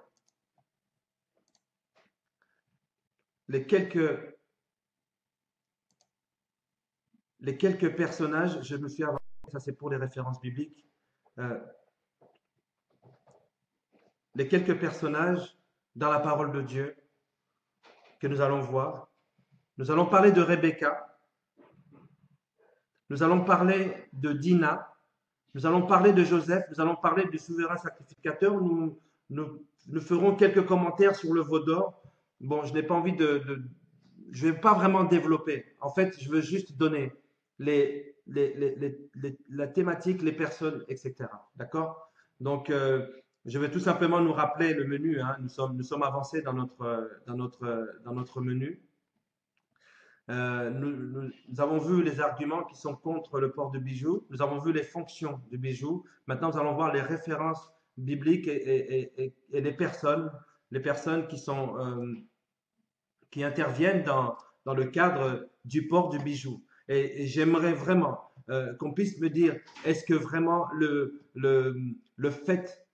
les quelques personnages. Je me suis avancé, ça c'est pour les références bibliques. Les quelques personnages dans la parole de Dieu que nous allons voir. Nous allons parler de Rebecca. Nous allons parler de Dina. Nous allons parler de Joseph. Nous allons parler du souverain sacrificateur. Nous ferons quelques commentaires sur le veau d'or. Bon, je n'ai pas envie je ne vais pas vraiment développer. En fait, je veux juste donner la thématique, les personnes, etc. D'accord? Donc, je vais tout simplement nous rappeler le menu. Hein. Nous sommes avancés dans notre menu. Nous avons vu les arguments qui sont contre le port de bijoux. Nous avons vu les fonctions du bijou. Maintenant, nous allons voir les références bibliques et les personnes qui interviennent dans le cadre du port du bijou. Et j'aimerais vraiment qu'on puisse me dire, est-ce que vraiment le fait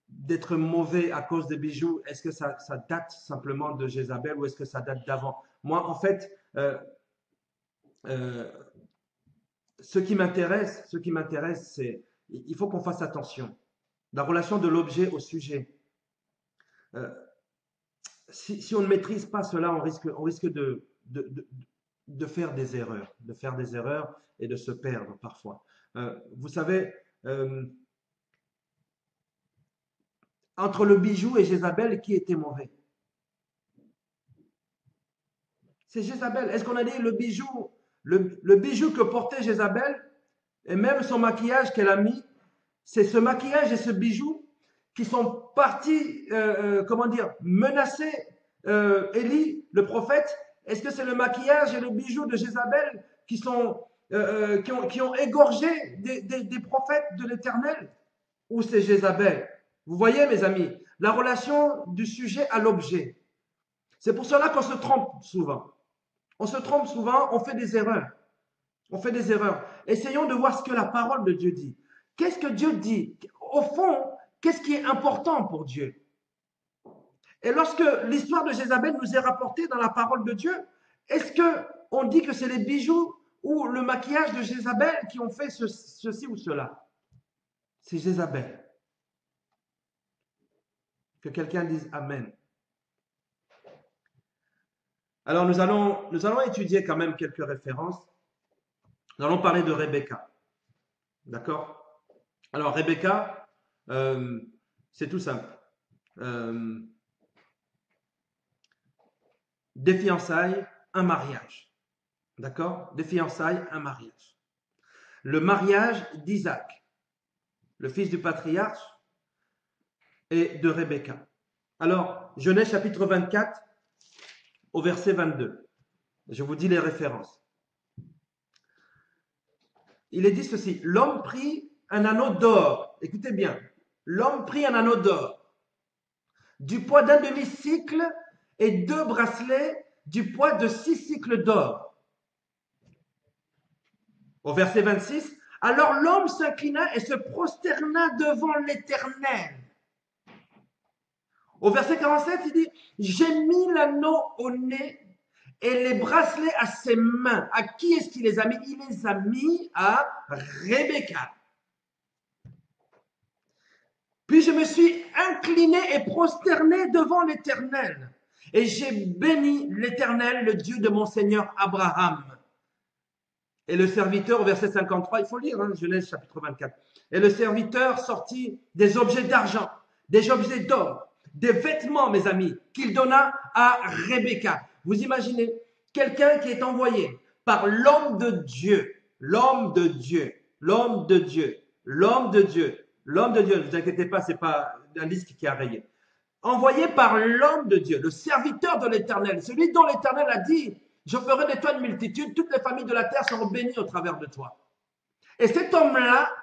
d'être mauvais à cause des bijoux, est-ce que ça date simplement de Jézabel ou est-ce que ça date d'avant? Moi, en fait, ce qui m'intéresse, c'est il faut qu'on fasse attention. La relation de l'objet au sujet. Si on ne maîtrise pas cela, on risque de faire des erreurs et de se perdre parfois. Vous savez, entre le bijou et Jézabel, qui était mauvais? C'est Jézabel. Est-ce qu'on a dit le bijou, le bijou que portait Jézabel et même son maquillage qu'elle a mis, c'est ce maquillage et ce bijou qui sont partis, comment dire, menacer Élie, le prophète? Est-ce que c'est le maquillage et le bijou de Jézabel qui ont égorgé des prophètes de l'Éternel? Ou c'est Jézabel? Vous voyez, mes amis, la relation du sujet à l'objet. C'est pour cela qu'on se trompe souvent. On se trompe souvent, on fait des erreurs. On fait des erreurs. Essayons de voir ce que la parole de Dieu dit. Qu'est-ce que Dieu dit? Au fond, qu'est-ce qui est important pour Dieu? Et lorsque l'histoire de Jézabel nous est rapportée dans la parole de Dieu, est-ce qu'on dit que c'est les bijoux ou le maquillage de Jézabel qui ont fait ceci ou cela? C'est Jézabel. Que quelqu'un dise Amen. Alors nous allons étudier quand même quelques références. Nous allons parler de Rebecca. D'accord? Alors Rebecca, c'est tout simple. Des fiançailles, un mariage. D'accord? Des fiançailles, un mariage. Le mariage d'Isaac, le fils du patriarche, et de Rebecca. Alors, Genèse chapitre 24, au verset 22. Je vous dis les références. Il est dit ceci, l'homme prit un anneau d'or. Écoutez bien, l'homme prit un anneau d'or, du poids d'un demi-cycle et 2 bracelets du poids de 6 cycles d'or. Au verset 26, alors l'homme s'inclina et se prosterna devant l'Éternel. Au verset 47, il dit, j'ai mis l'anneau au nez et les bracelets à ses mains. À qui est-ce qu'il les a mis? Il les a mis à Rebecca. Puis je me suis incliné et prosterné devant l'Éternel. Et j'ai béni l'Éternel, le Dieu de mon Seigneur Abraham. Et le serviteur, au verset 53, il faut lire, Genèse chapitre 24. Et le serviteur sortit des objets d'argent, des objets d'or, des vêtements, mes amis, qu'il donna à Rebecca. Vous imaginez, quelqu'un qui est envoyé par l'homme de Dieu, l'homme de Dieu, l'homme de Dieu, l'homme de Dieu, l'homme de Dieu, ne vous inquiétez pas, ce n'est pas un disque qui a rayé. Envoyé par l'homme de Dieu, le serviteur de l'Éternel, celui dont l'Éternel a dit, je ferai de toi une multitude, toutes les familles de la terre seront bénies au travers de toi. Et cet homme-là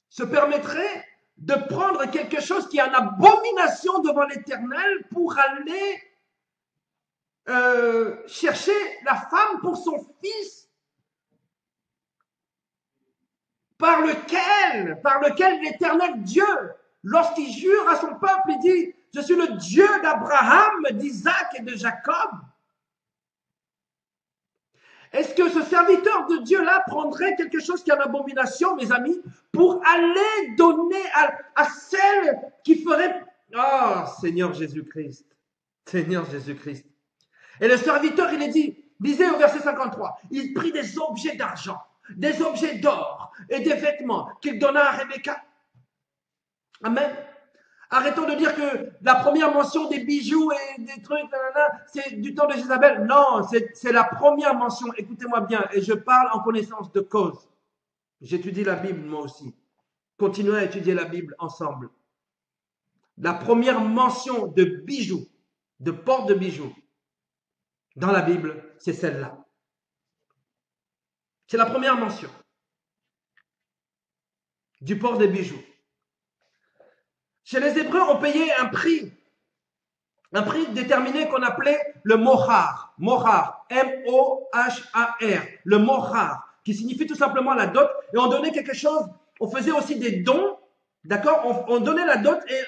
se permettrait de prendre quelque chose qui est en abomination devant l'Éternel pour aller chercher la femme pour son fils par lequel l'Éternel Dieu, lorsqu'il jure à son peuple, il dit, je suis le Dieu d'Abraham, d'Isaac et de Jacob. Est-ce que ce serviteur de Dieu-là prendrait quelque chose qui est en abomination, mes amis, pour aller donner à celle qui ferait... Oh, Seigneur Jésus-Christ. Seigneur Jésus-Christ. Et le serviteur, il est dit, lisez au verset 53, il prit des objets d'argent, des objets d'or et des vêtements qu'il donna à Rebecca. Amen. Arrêtons de dire que la première mention des bijoux et des trucs, c'est du temps de Jézabel. Non, c'est la première mention. Écoutez-moi bien, et je parle en connaissance de cause. J'étudie la Bible moi aussi. Continuons à étudier la Bible ensemble. La première mention de bijoux, de port de bijoux, dans la Bible, c'est celle-là. C'est la première mention du port des bijoux. Chez les Hébreux, on payait un prix déterminé qu'on appelait le mohar. Mohar, M-O-H-A-R, le mohar, qui signifie tout simplement la dot. Et on donnait quelque chose, on faisait aussi des dons, d'accord? On donnait la dot et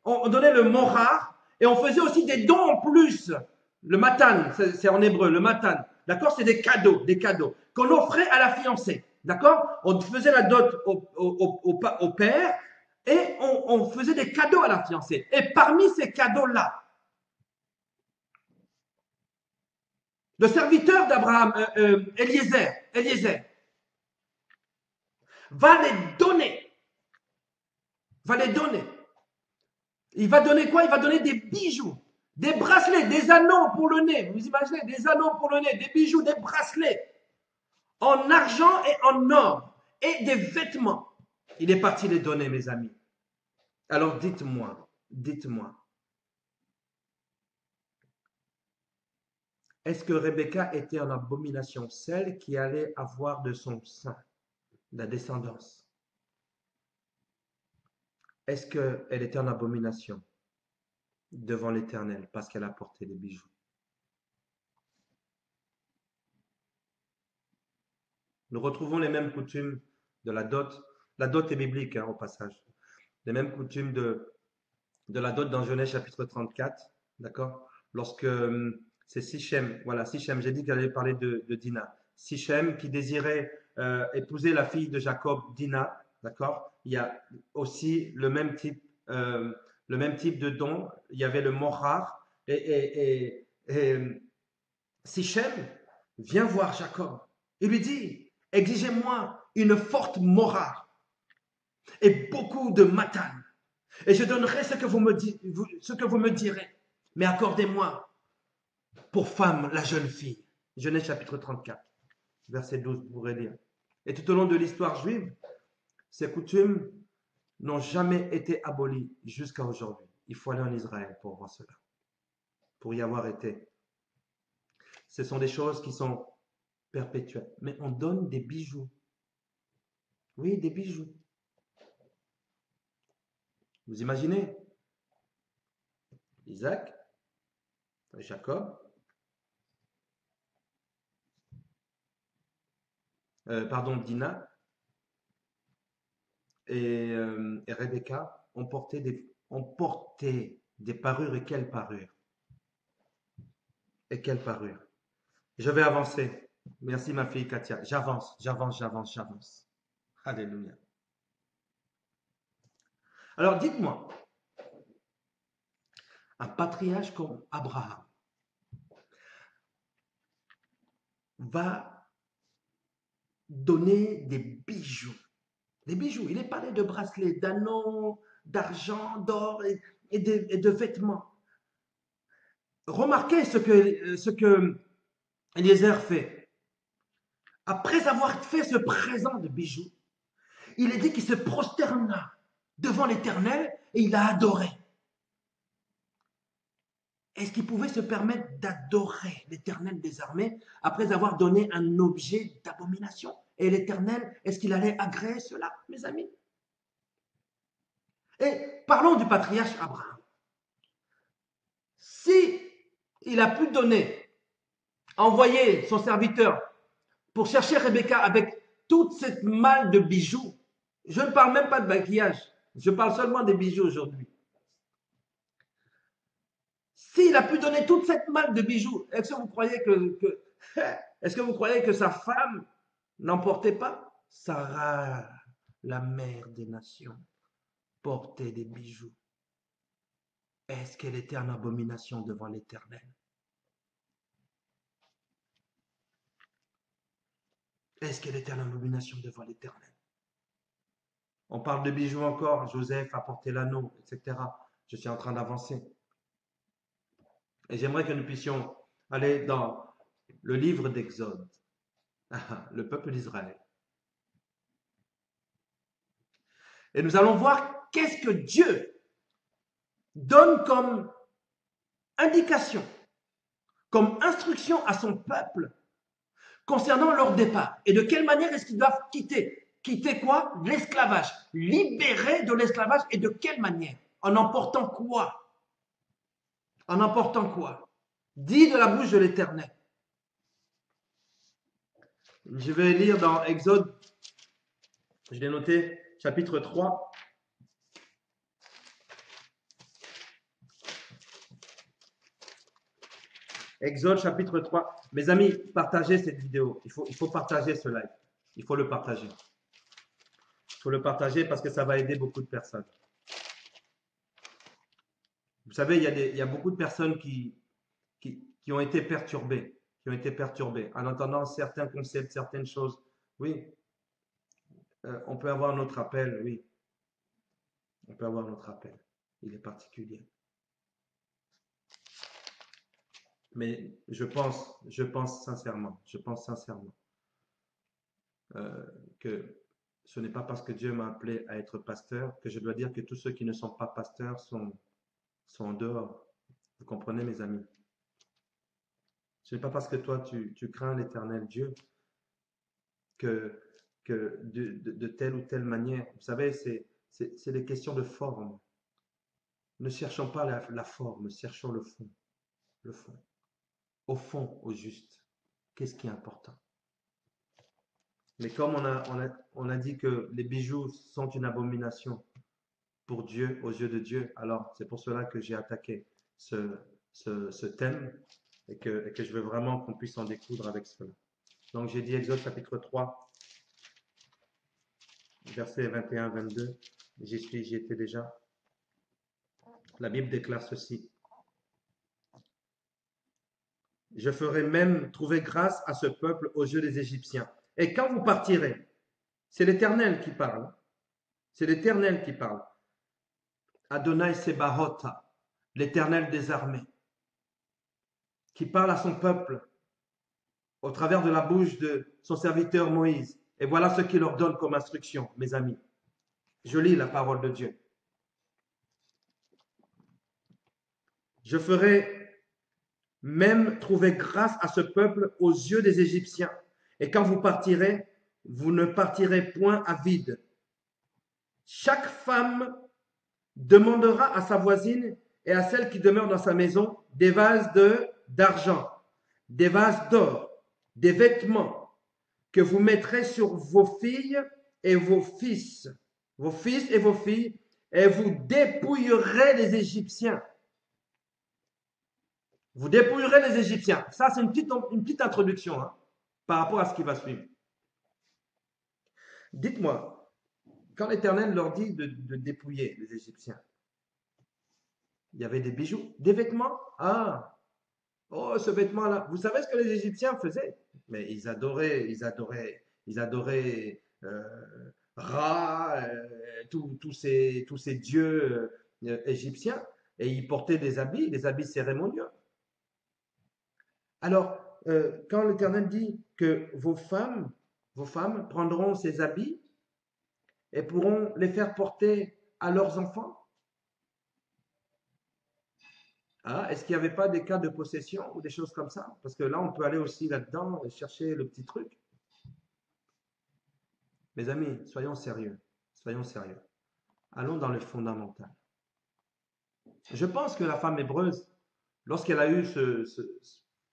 on donnait le mohar, et on faisait aussi des dons en plus. Le matan, c'est en hébreu, le matan, d'accord? C'est des cadeaux qu'on offrait à la fiancée, d'accord? On faisait la dot au père, et on faisait des cadeaux à la fiancée. Et parmi ces cadeaux-là, le serviteur d'Abraham, Eliezer, va les donner. Il va donner quoi? Il va donner des bijoux, des bracelets, des anneaux pour le nez. Vous imaginez, des anneaux pour le nez, des bijoux, des bracelets, en argent et en or, et des vêtements. Il est parti les donner, mes amis. Alors dites-moi, Est-ce que Rebecca était en abomination, celle qui allait avoir de son sein la descendance? Est-ce qu'elle était en abomination devant l'Éternel parce qu'elle a porté des bijoux? Nous retrouvons les mêmes coutumes de la dot. La dot est biblique, hein, au passage. Les mêmes coutumes de la dot dans Genèse chapitre 34, d'accord? Lorsque c'est Sichem, voilà, Sichem, j'ai dit qu'elle allait parler de Dina. Sichem qui désirait épouser la fille de Jacob, Dina, d'accord? Il y a aussi le même type de don. Il y avait le morar et Sichem vient voir Jacob et lui dit, exigez-moi une forte morar et beaucoup de matane et je donnerai ce que vous me direz. Mais accordez-moi pour femme la jeune fille. Genèse chapitre 34, verset 12, vous pourrez lire. Et tout au long de l'histoire juive, ces coutumes n'ont jamais été abolies jusqu'à aujourd'hui. Il faut aller en Israël pour voir cela, pour y avoir été. Ce sont des choses qui sont perpétuelles. Mais on donne des bijoux. Oui, des bijoux. Vous imaginez Isaac, Jacob, pardon, Dina et Rebecca ont porté des parures. Et quelles parures? Et quelles parures? Je vais avancer. Merci ma fille Katia. J'avance, j'avance, j'avance, j'avance. Alléluia. Alors dites-moi, un patriarche comme Abraham va donner des bijoux. Des bijoux. Il est parlé de bracelets, d'anneaux, d'argent, d'or et de vêtements. Remarquez ce que Eliezer fait. Après avoir fait ce présent de bijoux, il est dit qu'il se prosterna devant l'Éternel et il a adoré. Est-ce qu'il pouvait se permettre d'adorer l'Éternel des armées après avoir donné un objet d'abomination? Et l'Éternel, est-ce qu'il allait agréer cela, mes amis? Et parlons du patriarche Abraham. Si il a pu donner, envoyer son serviteur pour chercher Rebecca avec toute cette malle de bijoux, je ne parle même pas de maquillage, je parle seulement des bijoux aujourd'hui. S'il a pu donner toute cette malle de bijoux, est-ce que vous croyez est-ce que vous croyez que sa femme n'en portait pas? Sarah, la mère des nations, portait des bijoux. Est-ce qu'elle était en abomination devant l'Éternel? Est-ce qu'elle était en abomination devant l'Éternel? On parle de bijoux encore, Joseph a porté l'anneau, etc. Je suis en train d'avancer. Et j'aimerais que nous puissions aller dans le livre d'Exode, le peuple d'Israël. Et nous allons voir qu'est-ce que Dieu donne comme indication, comme instruction à son peuple concernant leur départ. Et de quelle manière est-ce qu'ils doivent quitter? Quitter quoi? L'esclavage. Libérer de l'esclavage. Et de quelle manière? En emportant quoi? En emportant quoi? Dit de la bouche de l'Éternel. Je vais lire dans Exode, je l'ai noté, chapitre 3. Exode chapitre 3. Mes amis, partagez cette vidéo. Il faut partager ce live. Il faut le partager. Il faut le partager parce que ça va aider beaucoup de personnes. Vous savez, il y a beaucoup de personnes qui ont été perturbées, en entendant certains concepts, certaines choses. Oui, on peut avoir notre appel, oui. On peut avoir notre appel. Il est particulier. Mais je pense sincèrement que ce n'est pas parce que Dieu m'a appelé à être pasteur que je dois dire que tous ceux qui ne sont pas pasteurs sont en dehors. Vous comprenez, mes amis? Ce n'est pas parce que toi, tu crains l'Éternel Dieu que, que de telle ou telle manière. Vous savez, c'est des questions de forme. Ne cherchons pas la forme, cherchons le fond. Le fond. Au fond, au juste. Qu'est-ce qui est important? Mais comme on a dit que les bijoux sont une abomination pour Dieu, aux yeux de Dieu, alors c'est pour cela que j'ai attaqué ce thème et que je veux vraiment qu'on puisse en découdre avec cela. Donc j'ai dit Exode chapitre 3, versets 21-22. J'y étais déjà. La Bible déclare ceci. Je ferai même trouver grâce à ce peuple aux yeux des Égyptiens. Et quand vous partirez, c'est l'Éternel qui parle. C'est l'Éternel qui parle. Adonai Sebahot, l'Éternel des armées, qui parle à son peuple au travers de la bouche de son serviteur Moïse. Et voilà ce qu'il leur donne comme instruction, mes amis. Je lis la parole de Dieu. Je ferai même trouver grâce à ce peuple aux yeux des Égyptiens. Et quand vous partirez, vous ne partirez point à vide. Chaque femme demandera à sa voisine et à celle qui demeure dans sa maison des vases d'argent, des vases d'or, des vêtements que vous mettrez sur vos filles et vos fils et vos filles, et vous dépouillerez les Égyptiens. Vous dépouillerez les Égyptiens. Ça, c'est une petite introduction par rapport à ce qui va suivre. Dites-moi, quand l'Éternel leur dit de dépouiller les Égyptiens, il y avait des bijoux, des vêtements. Ah, oh, ce vêtement-là. Vous savez ce que les Égyptiens faisaient? Mais ils adoraient Ra, tous ces dieux égyptiens, et ils portaient des habits cérémonieux. Alors, quand l'Éternel dit que vos femmes prendront ces habits et pourront les faire porter à leurs enfants, ah, est-ce qu'il n'y avait pas des cas de possession ou des choses comme ça? Parce que là, on peut aller aussi là-dedans et chercher le petit truc. Mes amis, soyons sérieux. Soyons sérieux. Allons dans le fondamental. Je pense que la femme hébreuse, lorsqu'elle a eu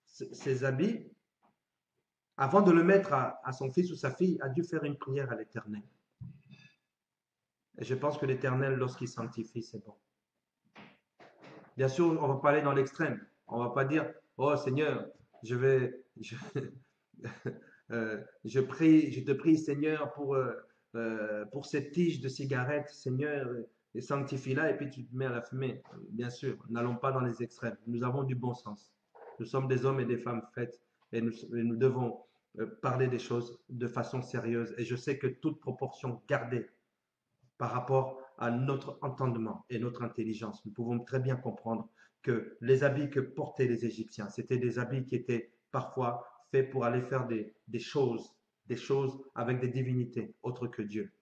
ces habits, avant de le mettre à son fils ou sa fille, a dû faire une prière à l'Éternel. Et je pense que l'Éternel, lorsqu'il sanctifie, c'est bon. Bien sûr, on ne va pas aller dans l'extrême. On ne va pas dire, oh Seigneur, je te prie, Seigneur, pour cette tige de cigarette, Seigneur, et sanctifie-la, et puis tu te mets à la fumer. Bien sûr, n'allons pas dans les extrêmes. Nous avons du bon sens. Nous sommes des hommes et des femmes faites, et nous devons parler des choses de façon sérieuse. Et je sais que toute proportion gardée par rapport à notre entendement et notre intelligence, nous pouvons très bien comprendre que les habits que portaient les Égyptiens, c'était des habits qui étaient parfois faits pour aller faire des choses avec des divinités autres que Dieu.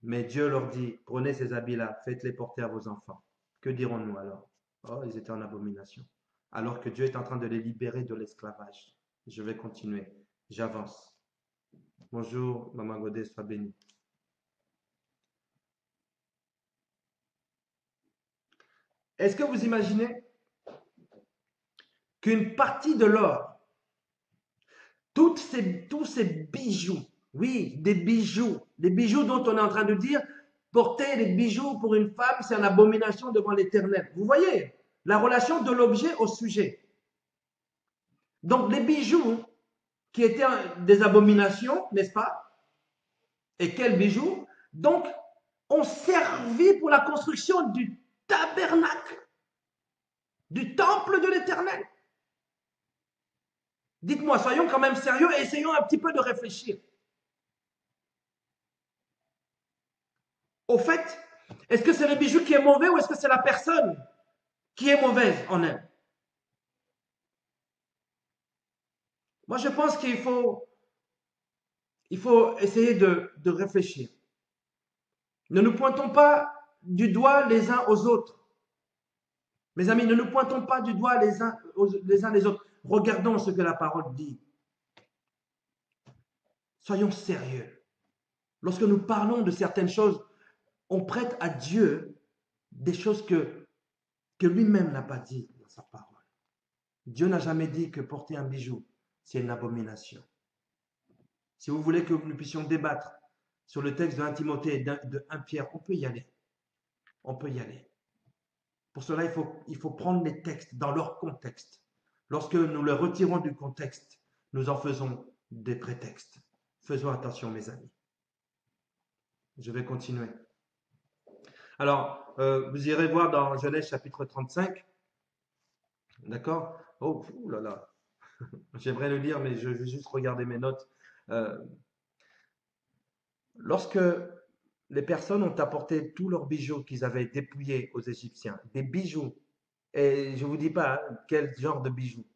Mais Dieu leur dit, prenez ces habits-là, faites-les porter à vos enfants. Que dirons-nous alors? Oh, ils étaient en abomination. Alors que Dieu est en train de les libérer de l'esclavage. Je vais continuer. J'avance. Bonjour, Maman Godet, sois bénie. Est-ce que vous imaginez qu'une partie de l'or, tous ces bijoux, oui, des bijoux dont on est en train de dire, porter des bijoux pour une femme, c'est une abomination devant l'Éternel. Vous voyez la relation de l'objet au sujet. Donc les bijoux qui étaient des abominations, n'est-ce pas? Et quels bijoux? Donc, ont servi pour la construction du tabernacle, du temple de l'Éternel. Dites-moi, soyons quand même sérieux et essayons un petit peu de réfléchir. Au fait, est-ce que c'est le bijou qui est mauvais ou est-ce que c'est la personne qui est mauvaise en elle? Moi, je pense qu'il faut essayer de réfléchir. Ne nous pointons pas du doigt les uns aux autres. Mes amis, ne nous pointons pas du doigt les uns les autres. Regardons ce que la parole dit. Soyons sérieux. Lorsque nous parlons de certaines choses, on prête à Dieu des choses que lui-même n'a pas dit dans sa parole. Dieu n'a jamais dit que porter un bijou, c'est une abomination. Si vous voulez que nous puissions débattre sur le texte de 1 Timothée et de 1 Pierre, on peut y aller. On peut y aller. Pour cela, il faut prendre les textes dans leur contexte. Lorsque nous les retirons du contexte, nous en faisons des prétextes. Faisons attention, mes amis. Je vais continuer. Alors, vous irez voir dans Genèse chapitre 35. D'accord? Oh, là là. J'aimerais le lire, mais je vais juste regarder mes notes. Euh, Lorsque les personnes ont apporté tous leurs bijoux qu'ils avaient dépouillés aux Égyptiens, des bijoux, et je ne vous dis pas quel genre de bijoux,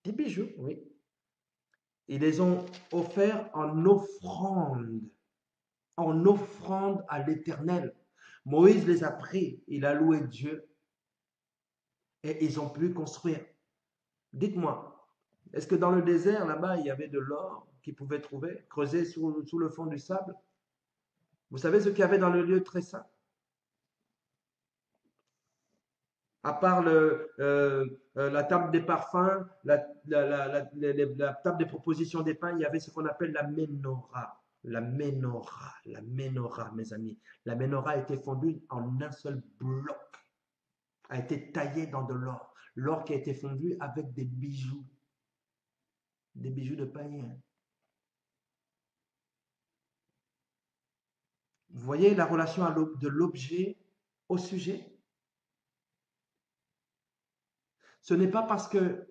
des bijoux, oui, ils les ont offerts en offrande à l'Éternel. Moïse les a pris, il a loué Dieu, et ils ont pu construire. Dites-moi, est-ce que dans le désert, là-bas, il y avait de l'or qu'ils pouvaient trouver, creusé sous le fond du sable? Vous savez ce qu'il y avait dans le lieu très saint? À part la table des parfums, la table des propositions des pains, il y avait ce qu'on appelle la menorah. La menorah, la menorah, mes amis. La menorah a été fondue en un seul bloc, a été taillée dans de l'or. L'or qui a été fondu avec des bijoux de païens. Vous voyez la relation de l'objet au sujet? Ce n'est pas parce que,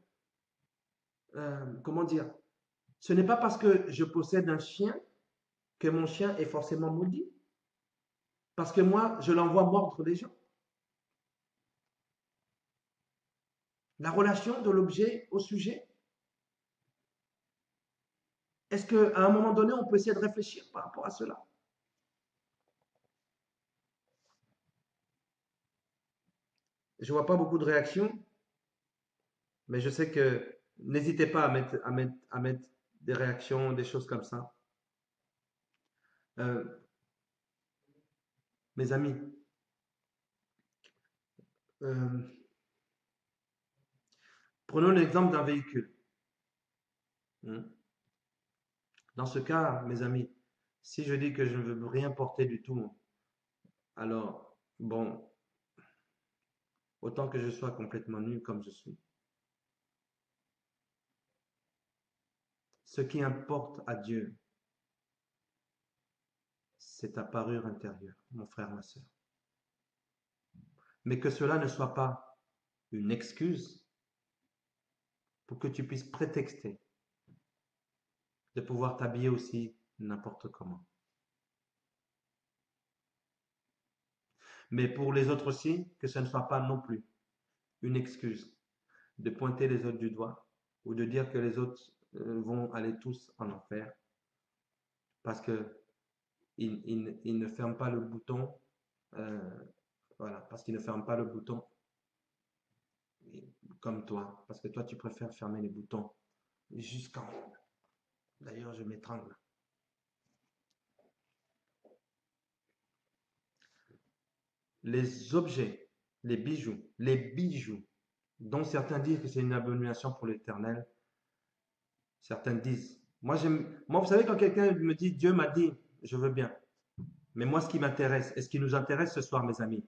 comment dire, ce n'est pas parce que je possède un chien que mon chien est forcément maudit. Parce que moi, je l'envoie mordre des gens. La relation de l'objet au sujet. Est-ce qu'à un moment donné, on peut essayer de réfléchir par rapport à cela? Je ne vois pas beaucoup de réactions, mais je sais que n'hésitez pas à mettre des réactions, des choses comme ça. Euh, Mes amis, euh, prenons l'exemple d'un véhicule. Hmm. Dans ce cas, mes amis, si je dis que je ne veux rien porter du tout, alors, bon, autant que je sois complètement nul comme je suis. Ce qui importe à Dieu, c'est ta parure intérieure, mon frère, ma soeur. Mais que cela ne soit pas une excuse pour que tu puisses prétexter de pouvoir t'habiller aussi n'importe comment. Mais pour les autres aussi, que ce ne soit pas non plus une excuse de pointer les autres du doigt ou de dire que les autres vont aller tous en enfer parce que ils ne ferment pas le bouton, euh, voilà, parce qu'ils ne ferment pas le bouton comme toi, parce que toi tu préfères fermer les boutons jusqu'en haut. D'ailleurs, je m'étrangle. Les objets, les bijoux, dont certains disent que c'est une abomination pour l'Éternel, certains disent. Moi, vous savez, quand quelqu'un me dit Dieu m'a dit, je veux bien. Mais moi, ce qui m'intéresse, et ce qui nous intéresse ce soir, mes amis,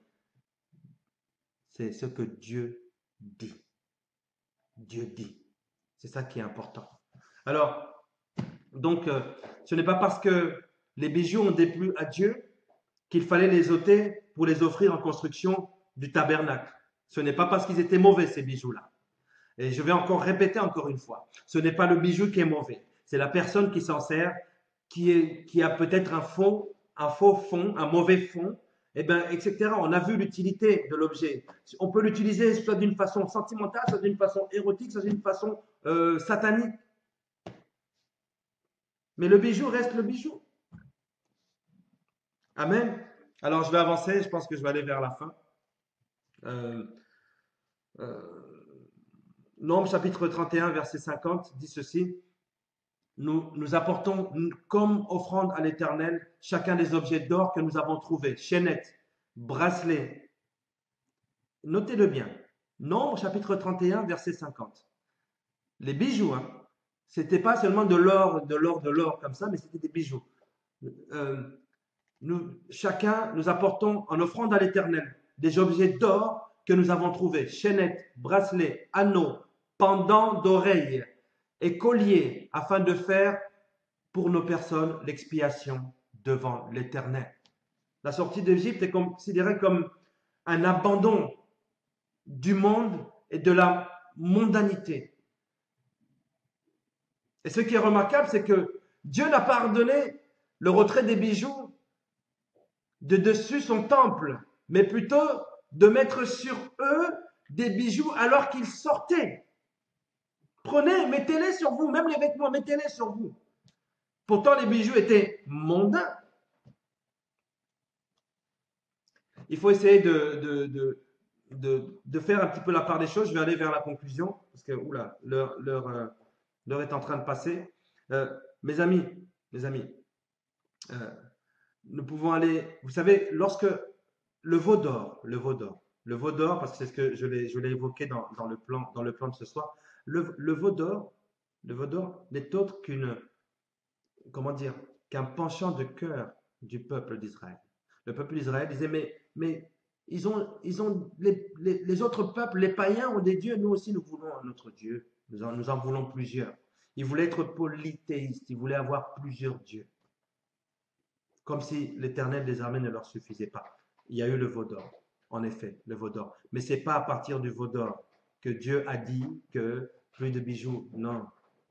c'est ce que Dieu dit. Dieu dit. C'est ça qui est important. Alors, donc, ce n'est pas parce que les bijoux ont déplu à Dieu qu'il fallait les ôter pour les offrir en construction du tabernacle. Ce n'est pas parce qu'ils étaient mauvais, ces bijoux-là. Et je vais encore répéter encore une fois, ce n'est pas le bijou qui est mauvais, c'est la personne qui s'en sert, qui a peut-être un faux fond, un mauvais fond, et ben, etc. On a vu l'utilité de l'objet. On peut l'utiliser soit d'une façon sentimentale, soit d'une façon érotique, soit d'une façon satanique. Mais le bijou reste le bijou. Amen. Alors je vais avancer, je pense que je vais aller vers la fin. Euh, euh, Nombre chapitre 31, verset 50 dit ceci. Nous apportons comme offrande à l'Éternel chacun des objets d'or que nous avons trouvés, chaînettes, bracelets. Notez-le bien. Nombre chapitre 31, verset 50. Les bijoux, hein, c'était pas seulement de l'or, comme ça, mais c'était des bijoux. Euh, nous apportons en offrande à l'Éternel des objets d'or que nous avons trouvés, chaînettes, bracelets, anneaux, pendants d'oreilles et colliers, afin de faire pour nos personnes l'expiation devant l'Éternel. La sortie d'Égypte est considérée comme un abandon du monde et de la mondanité. Et ce qui est remarquable, c'est que Dieu n'a pas ordonné le retrait des bijoux de dessus son temple, mais plutôt de mettre sur eux des bijoux alors qu'ils sortaient. Prenez, mettez-les sur vous, même les vêtements, mettez-les sur vous. Pourtant, les bijoux étaient mondains. Il faut essayer de faire un petit peu la part des choses. Je vais aller vers la conclusion, parce que l'heure est en train de passer. Mes amis, euh, nous pouvons aller, vous savez, lorsque le veau d'or, parce que c'est ce que je l'ai évoqué dans le plan de ce soir, le veau d'or n'est autre comment dire, qu'un penchant de cœur du peuple d'Israël. Le peuple d'Israël disait, mais ils ont les autres peuples, les païens ont des dieux, nous aussi nous voulons un autre Dieu. Nous en voulons plusieurs. Ils voulaient être polythéistes, ils voulaient avoir plusieurs dieux. Comme si l'Éternel des armées ne leur suffisait pas. Il y a eu le veau d'or, en effet, le veau d'or. Mais ce n'est pas à partir du veau d'or que Dieu a dit que plus de bijoux. Non,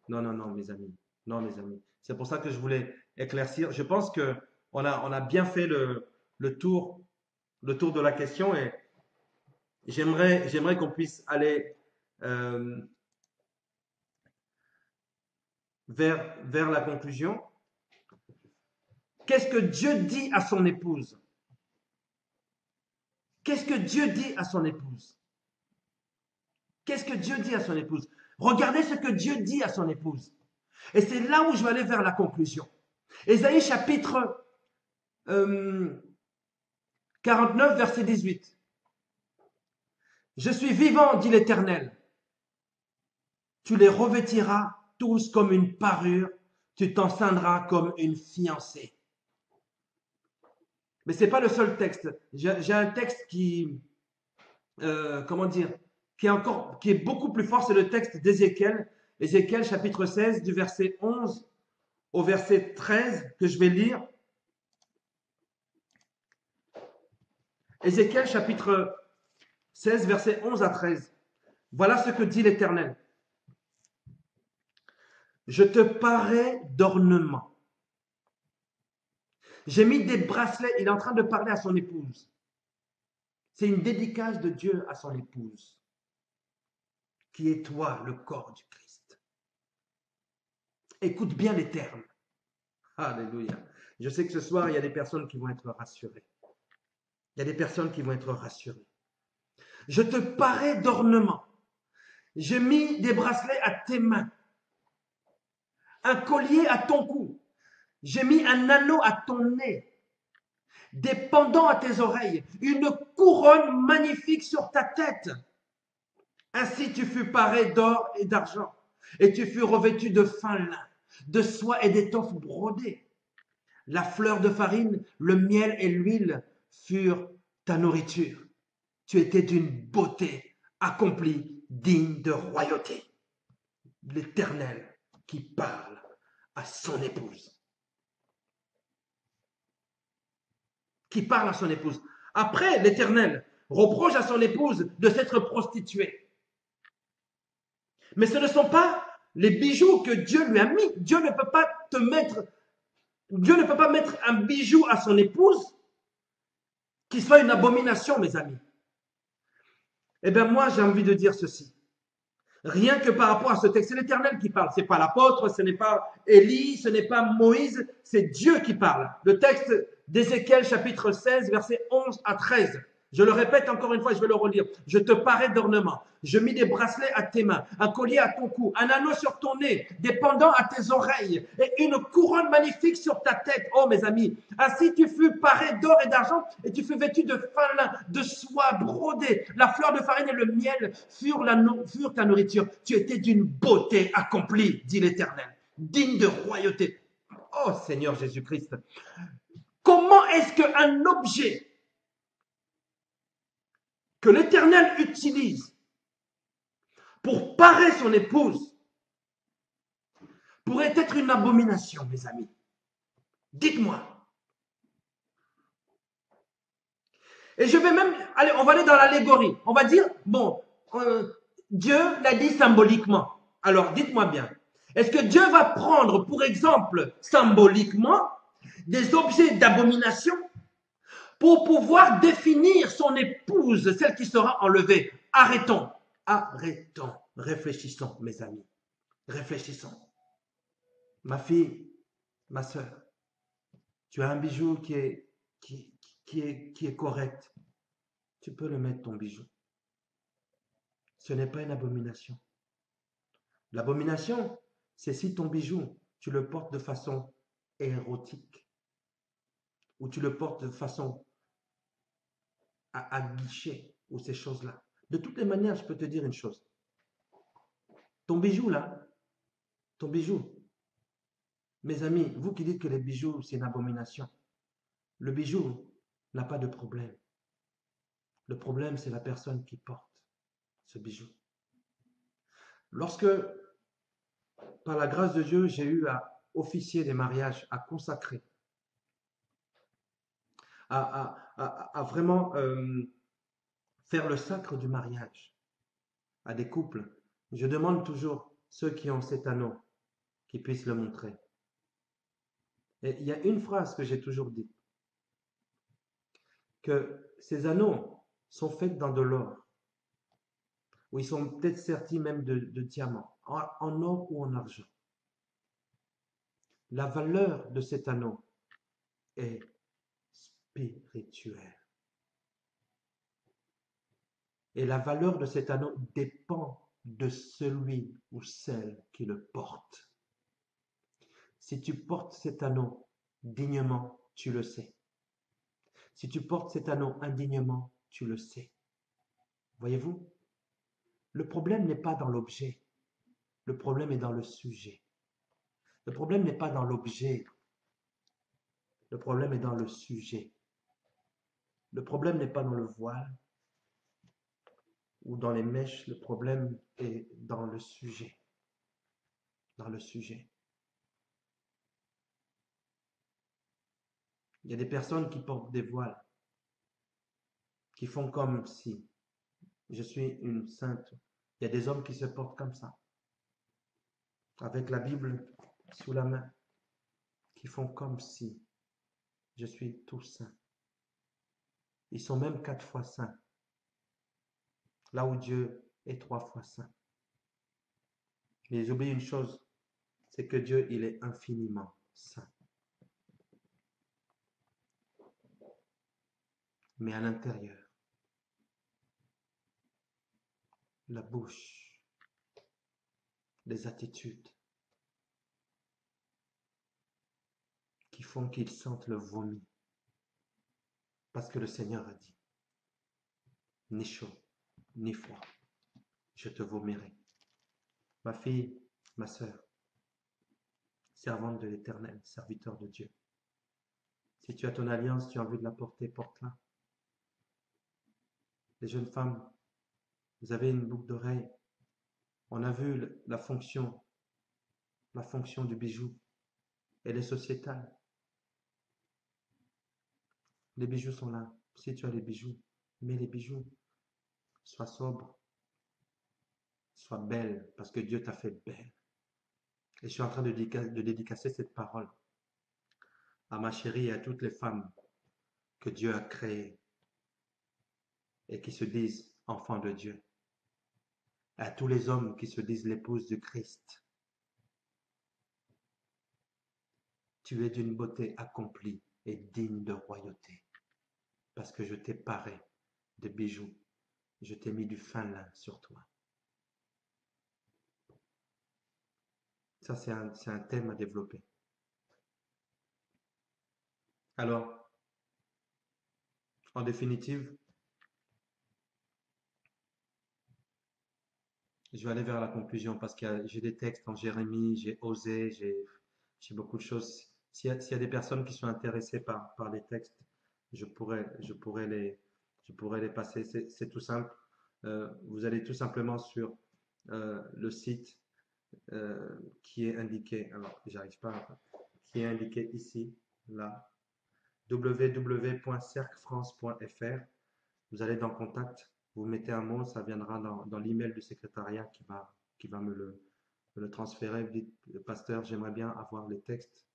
mes amis. Non, mes amis. C'est pour ça que je voulais éclaircir. Je pense qu'on a bien fait le tour de la question et j'aimerais qu'on puisse aller euh, vers la conclusion. Qu'est-ce que Dieu dit à son épouse? Qu'est-ce que Dieu dit à son épouse? Qu'est-ce que Dieu dit à son épouse? Regardez ce que Dieu dit à son épouse. Et c'est là où je vais aller vers la conclusion. Ésaïe chapitre 49, verset 18. Je suis vivant, dit l'Éternel. Tu les revêtiras tous comme une parure, tu t'enceindras comme une fiancée. Mais ce n'est pas le seul texte. J'ai un texte comment dire, qui est beaucoup plus fort, c'est le texte d'Ézéchiel. Ézéchiel chapitre 16, du verset 11 au verset 13, que je vais lire. Ézéchiel chapitre 16, verset 11 à 13. Voilà ce que dit l'Éternel. Je te parais d'ornements. J'ai mis des bracelets. Il est en train de parler à son épouse. C'est une dédicace de Dieu à son épouse, qui est toi, le corps du Christ. Écoute bien les termes. Alléluia. Je sais que ce soir, il y a des personnes qui vont être rassurées. Il y a des personnes qui vont être rassurées. Je te parais d'ornements. J'ai mis des bracelets à tes mains, un collier à ton cou. J'ai mis un anneau à ton nez, des pendants à tes oreilles, une couronne magnifique sur ta tête. Ainsi tu fus paré d'or et d'argent, et tu fus revêtu de fin lin, de soie et d'étoffe brodée. La fleur de farine, le miel et l'huile furent ta nourriture. Tu étais d'une beauté accomplie, digne de royauté. L'Éternel qui parle à son épouse. Qui parle à son épouse. Après, l'Éternel reproche à son épouse de s'être prostituée. Mais ce ne sont pas les bijoux que Dieu lui a mis. Dieu ne peut pas mettre un bijou à son épouse qui soit une abomination, mes amis. Eh bien, moi, j'ai envie de dire ceci. Rien que par rapport à ce texte, c'est l'Éternel qui parle. Ce n'est pas l'apôtre, ce n'est pas Élie, ce n'est pas Moïse, c'est Dieu qui parle. Le texte d'Ézéchiel chapitre 16, versets 11 à 13. Je le répète encore une fois, je vais le relire. Je te parais d'ornements. Je mis des bracelets à tes mains, un collier à ton cou, un anneau sur ton nez, des pendants à tes oreilles et une couronne magnifique sur ta tête. Oh mes amis, ainsi tu fus paré d'or et d'argent et tu fus vêtu de fin lin, de soie brodée. La fleur de farine et le miel furent ta nourriture. Tu étais d'une beauté accomplie, dit l'Éternel, digne de royauté. Oh Seigneur Jésus-Christ, comment est-ce qu'un objet que l'Éternel utilise pour parer son épouse pourrait être une abomination, mes amis? Dites-moi. Et je vais même, allez, on va aller dans l'allégorie. On va dire, bon, Dieu l'a dit symboliquement. Alors, dites-moi bien. Est-ce que Dieu va prendre, pour exemple, symboliquement, des objets d'abomination pour pouvoir définir son épouse, celle qui sera enlevée? Arrêtons. Arrêtons. Réfléchissons, mes amis. Réfléchissons. Ma fille, ma soeur, tu as un bijou qui est correct. Tu peux le mettre, ton bijou. Ce n'est pas une abomination. L'abomination, c'est si ton bijou, tu le portes de façon érotique ou tu le portes de façon à guicher ou ces choses-là. De toutes les manières, je peux te dire une chose. Ton bijou là, ton bijou, mes amis, vous qui dites que les bijoux, c'est une abomination, le bijou n'a pas de problème. Le problème, c'est la personne qui porte ce bijou. Lorsque, par la grâce de Dieu, j'ai eu à officier des mariages, à consacrer, à vraiment faire le sacre du mariage à des couples, je demande toujours ceux qui ont cet anneau qui puissent le montrer. Et il y a une phrase que j'ai toujours dit, que ces anneaux sont faits dans de l'or, ou ils sont peut-être sertis même de diamants, en or ou en argent. La valeur de cet anneau est spirituelle. Et la valeur de cet anneau dépend de celui ou celle qui le porte. Si tu portes cet anneau dignement, tu le sais. Si tu portes cet anneau indignement, tu le sais. Voyez-vous, le problème n'est pas dans l'objet, le problème est dans le sujet. Le problème n'est pas dans l'objet, le problème est dans le sujet. Le problème n'est pas dans le voile ou dans les mèches, le problème est dans le sujet. Dans le sujet. Il y a des personnes qui portent des voiles, qui font comme si je suis une sainte. Il y a des hommes qui se portent comme ça, avec la Bible sous la main, qui font comme si je suis tout saint. Ils sont même 4 fois saints, là où Dieu est 3 fois saint. Mais ils oublient une chose, c'est que Dieu, il est infiniment saint. Mais à l'intérieur, la bouche, les attitudes qui font qu'ils sentent le vomi. Parce que le Seigneur a dit, ni chaud, ni froid, je te vomirai. Ma fille, ma sœur, servante de l'Éternel, serviteur de Dieu. Si tu as ton alliance, tu as envie de la porter, porte-la. Les jeunes femmes, vous avez une boucle d'oreille. On a vu la fonction du bijou. Elle est sociétale. Les bijoux sont là. Si tu as les bijoux, mets les bijoux. Sois sobre. Sois belle, parce que Dieu t'a fait belle. Et je suis en train de dédicacer cette parole à ma chérie et à toutes les femmes que Dieu a créées et qui se disent enfants de Dieu. À tous les hommes qui se disent l'épouse de Christ. Tu es d'une beauté accomplie et digne de royauté, parce que je t'ai paré des bijoux. Je t'ai mis du fin lin sur toi. Ça, c'est un thème à développer. Alors, en définitive, je vais aller vers la conclusion parce que j'ai des textes en Jérémie, j'ai Osée, j'ai beaucoup de choses. S'il y a des personnes qui sont intéressées par les textes, je pourrais je pourrais les passer. C'est tout simple. Vous allez tout simplement sur le site qui est indiqué, alors j'arrive pas, qui est indiqué ici, là, www.cercfrance.fr. Vous allez dans Contact, vous mettez un mot, ça viendra dans l'email du secrétariat qui va me le transférer. Vous dites, pasteur, j'aimerais bien avoir les textes,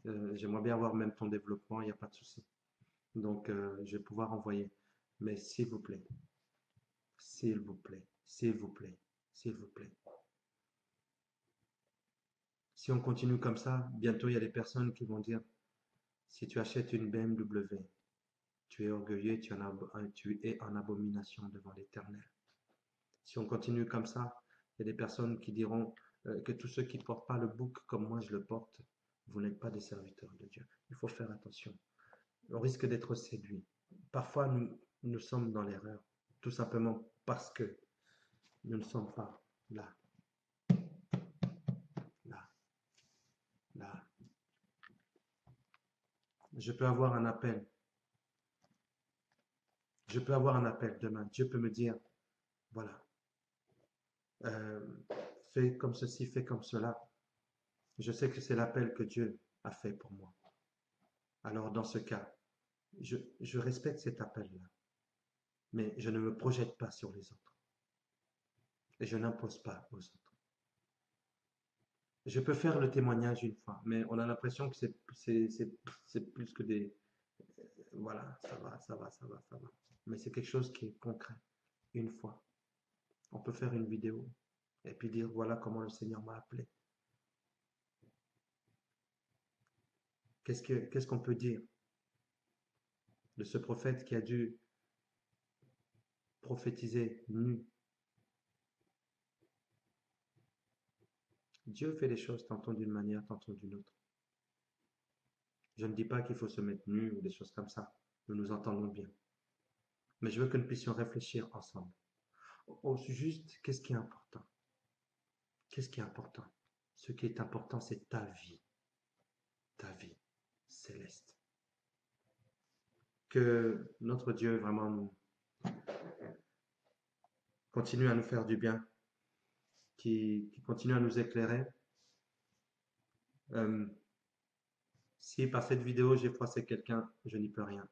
j'aimerais bien avoir même ton développement, il n'y a pas de souci. Donc, je vais pouvoir envoyer. Mais s'il vous plaît, s'il vous plaît, s'il vous plaît, s'il vous plaît. Si on continue comme ça, bientôt il y a des personnes qui vont dire, si tu achètes une BMW, tu es orgueilleux, tu es en abomination devant l'Éternel. Si on continue comme ça, il y a des personnes qui diront que tous ceux qui ne portent pas le bouc comme moi je le porte, vous n'êtes pas des serviteurs de Dieu. Il faut faire attention. On risque d'être séduit. Parfois, nous sommes dans l'erreur, tout simplement parce que nous ne sommes pas là, là, là. Je peux avoir un appel. Je peux avoir un appel demain. Dieu peut me dire, voilà, euh, fais comme ceci, fais comme cela. Je sais que c'est l'appel que Dieu a fait pour moi. Alors dans ce cas, je respecte cet appel-là, mais je ne me projette pas sur les autres et je n'impose pas aux autres. Je peux faire le témoignage une fois, mais on a l'impression que c'est plus que des... Voilà, ça va, ça va, ça va, ça va. Mais c'est quelque chose qui est concret. Une fois, on peut faire une vidéo et puis dire voilà comment le Seigneur m'a appelé. Qu'est-ce qu'on peut dire de ce prophète qui a dû prophétiser nu? Dieu fait les choses tantôt d'une manière, tantôt d'une autre. Je ne dis pas qu'il faut se mettre nu ou des choses comme ça. Nous nous entendons bien. Mais je veux que nous puissions réfléchir ensemble. Au juste, qu'est-ce qui est important? Qu'est-ce qui est important? Ce qui est important, c'est ta vie céleste. Que notre Dieu vraiment nous continue à nous faire du bien, qui continue à nous éclairer. Euh, si par cette vidéo j'ai froissé quelqu'un, je n'y peux rien.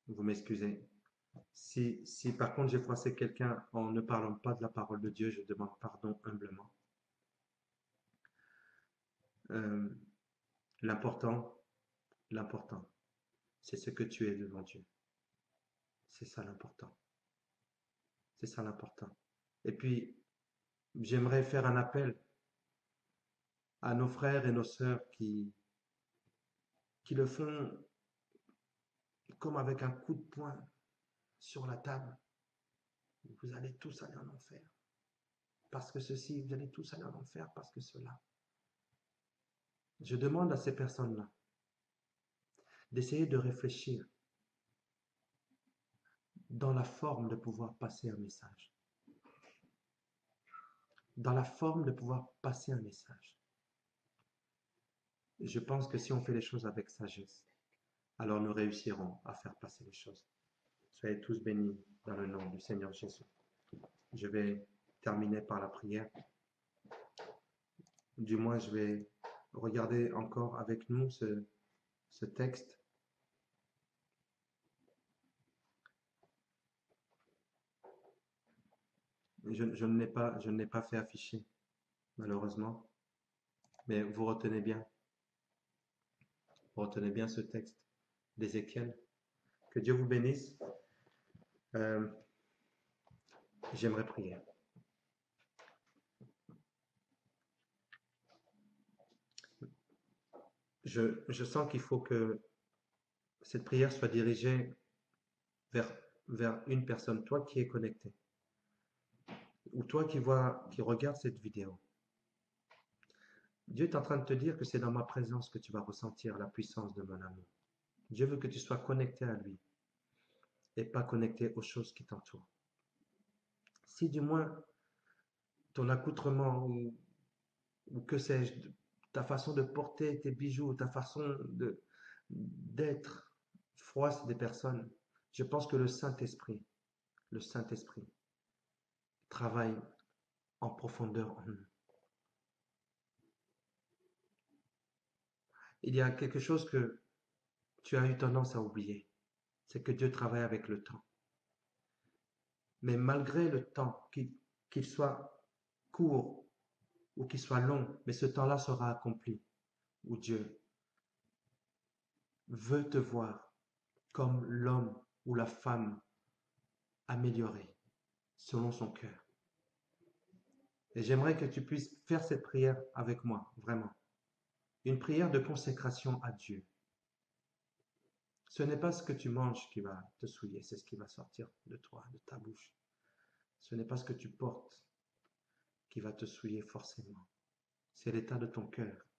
Vous m'excusez. Si par contre j'ai froissé quelqu'un en ne parlant pas de la parole de Dieu, je demande pardon humblement. Euh, l'important, l'important, c'est ce que tu es devant Dieu. C'est ça l'important. C'est ça l'important. Et puis, j'aimerais faire un appel à nos frères et nos sœurs qui le font comme avec un coup de poing sur la table. Vous allez tous aller en enfer. Parce que ceci, vous allez tous aller en enfer parce que cela. Je demande à ces personnes-là d'essayer de réfléchir dans la forme de pouvoir passer un message. Dans la forme de pouvoir passer un message. Je pense que si on fait les choses avec sagesse, alors nous réussirons à faire passer les choses. Soyez tous bénis dans le nom du Seigneur Jésus. Je vais terminer par la prière. Du moins, je vais regarder encore avec nous ce texte. Je ne l'ai pas fait afficher, malheureusement. Mais vous retenez bien ce texte d'Ézéchiel. Que Dieu vous bénisse. Euh, J'aimerais prier. Je sens qu'il faut que cette prière soit dirigée vers vers une personne, toi qui es connecté, ou toi qui regarde cette vidéo. Dieu est en train de te dire que c'est dans ma présence que tu vas ressentir la puissance de mon amour. Dieu veut que tu sois connecté à lui et pas connecté aux choses qui t'entourent. Si du moins ton accoutrement ou que sais-je, ta façon de porter tes bijoux, ta façon d'être froisse des personnes, je pense que le Saint-Esprit travaille en profondeur en nous. Il y a quelque chose que tu as eu tendance à oublier, c'est que Dieu travaille avec le temps. Mais malgré le temps, qu'il soit court ou qu'il soit long, mais ce temps-là sera accompli, où Dieu veut te voir comme l'homme ou la femme amélioré selon son cœur. Et j'aimerais que tu puisses faire cette prière avec moi, vraiment. Une prière de consécration à Dieu. Ce n'est pas ce que tu manges qui va te souiller, c'est ce qui va sortir de toi, de ta bouche. Ce n'est pas ce que tu portes qui va te souiller forcément. C'est l'état de ton cœur.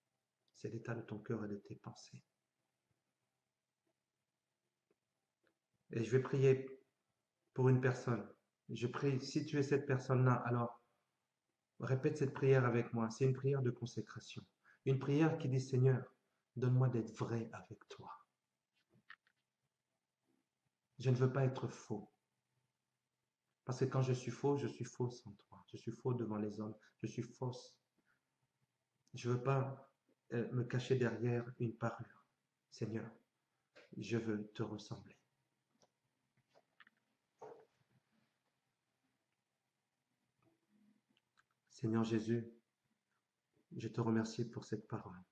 C'est l'état de ton cœur et de tes pensées. Et je vais prier pour une personne. Je prie, si tu es cette personne-là, alors répète cette prière avec moi. C'est une prière de consécration. Une prière qui dit, Seigneur, donne-moi d'être vrai avec toi. Je ne veux pas être faux. Parce que quand je suis faux sans toi. Je suis faux devant les hommes. Je suis fausse. Je ne veux pas me cacher derrière une parure. Seigneur, je veux te ressembler. Seigneur Jésus, je te remercie pour cette parole,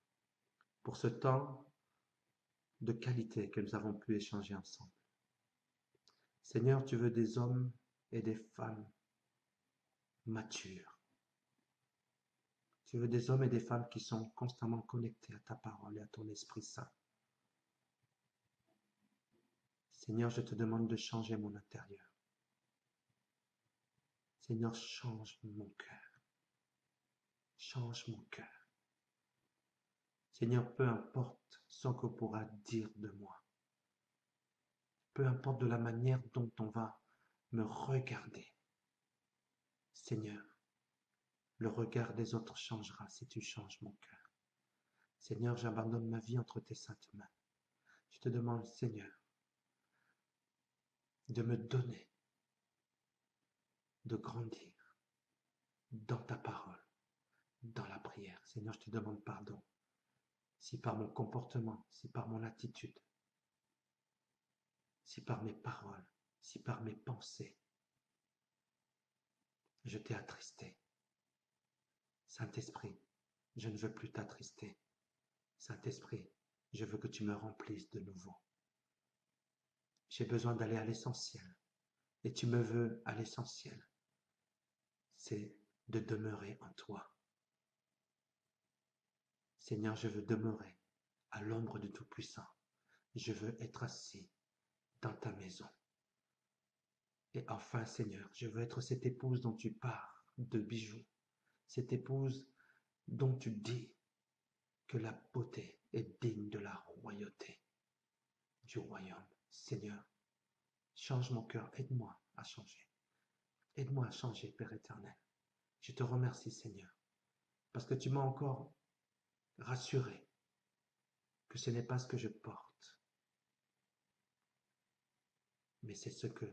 pour ce temps de qualité que nous avons pu échanger ensemble. Seigneur, tu veux des hommes et des femmes matures. Tu veux des hommes et des femmes qui sont constamment connectés à ta parole et à ton Esprit Saint. Seigneur, je te demande de changer mon intérieur. Seigneur, change mon cœur. Change mon cœur. Seigneur, peu importe ce qu'on pourra dire de moi. Peu importe de la manière dont on va me regarder. Seigneur, le regard des autres changera si tu changes mon cœur. Seigneur, j'abandonne ma vie entre tes saintes mains. Je te demande, Seigneur, de me donner, de grandir dans ta parole, dans la prière. Seigneur, je te demande pardon. Si par mon comportement, si par mon attitude, si par mes paroles, si par mes pensées, je t'ai attristé. Saint-Esprit, je ne veux plus t'attrister. Saint-Esprit, je veux que tu me remplisses de nouveau. J'ai besoin d'aller à l'essentiel. Et tu me veux à l'essentiel. C'est de demeurer en toi. Seigneur, je veux demeurer à l'ombre du Tout-Puissant. Je veux être assis dans ta maison. Et enfin, Seigneur, je veux être cette épouse dont tu parles de bijoux. Cette épouse dont tu dis que la beauté est digne de la royauté du royaume. Seigneur, change mon cœur, aide-moi à changer. Aide-moi à changer, Père éternel. Je te remercie, Seigneur, parce que tu m'as encore rassuré que ce n'est pas ce que je porte, mais c'est ce que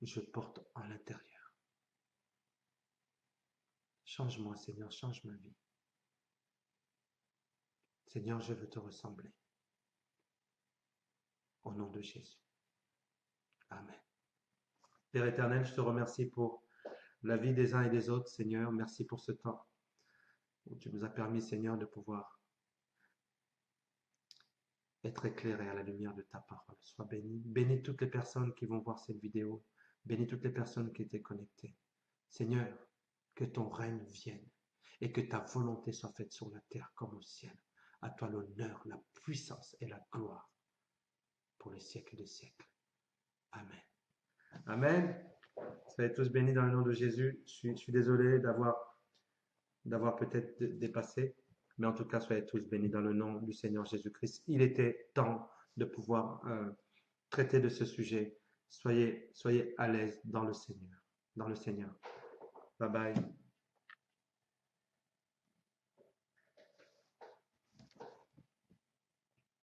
je porte en l'intérieur. Change-moi, Seigneur, change ma vie. Seigneur, je veux te ressembler. Au nom de Jésus. Amen. Père éternel, je te remercie pour la vie des uns et des autres, Seigneur. Merci pour ce temps où tu nous as permis, Seigneur, de pouvoir être éclairés à la lumière de ta parole. Sois béni. Bénis toutes les personnes qui vont voir cette vidéo. Bénis toutes les personnes qui étaient connectées. Seigneur, que ton règne vienne et que ta volonté soit faite sur la terre comme au ciel. À toi l'honneur, la puissance et la gloire pour les siècles des siècles. Amen. Amen. Soyez tous bénis dans le nom de Jésus. Je suis désolé d'avoir peut-être dépassé, mais en tout cas, soyez tous bénis dans le nom du Seigneur Jésus-Christ. Il était temps de pouvoir traiter de ce sujet. Soyez à l'aise dans le Seigneur. Dans le Seigneur. Bye bye.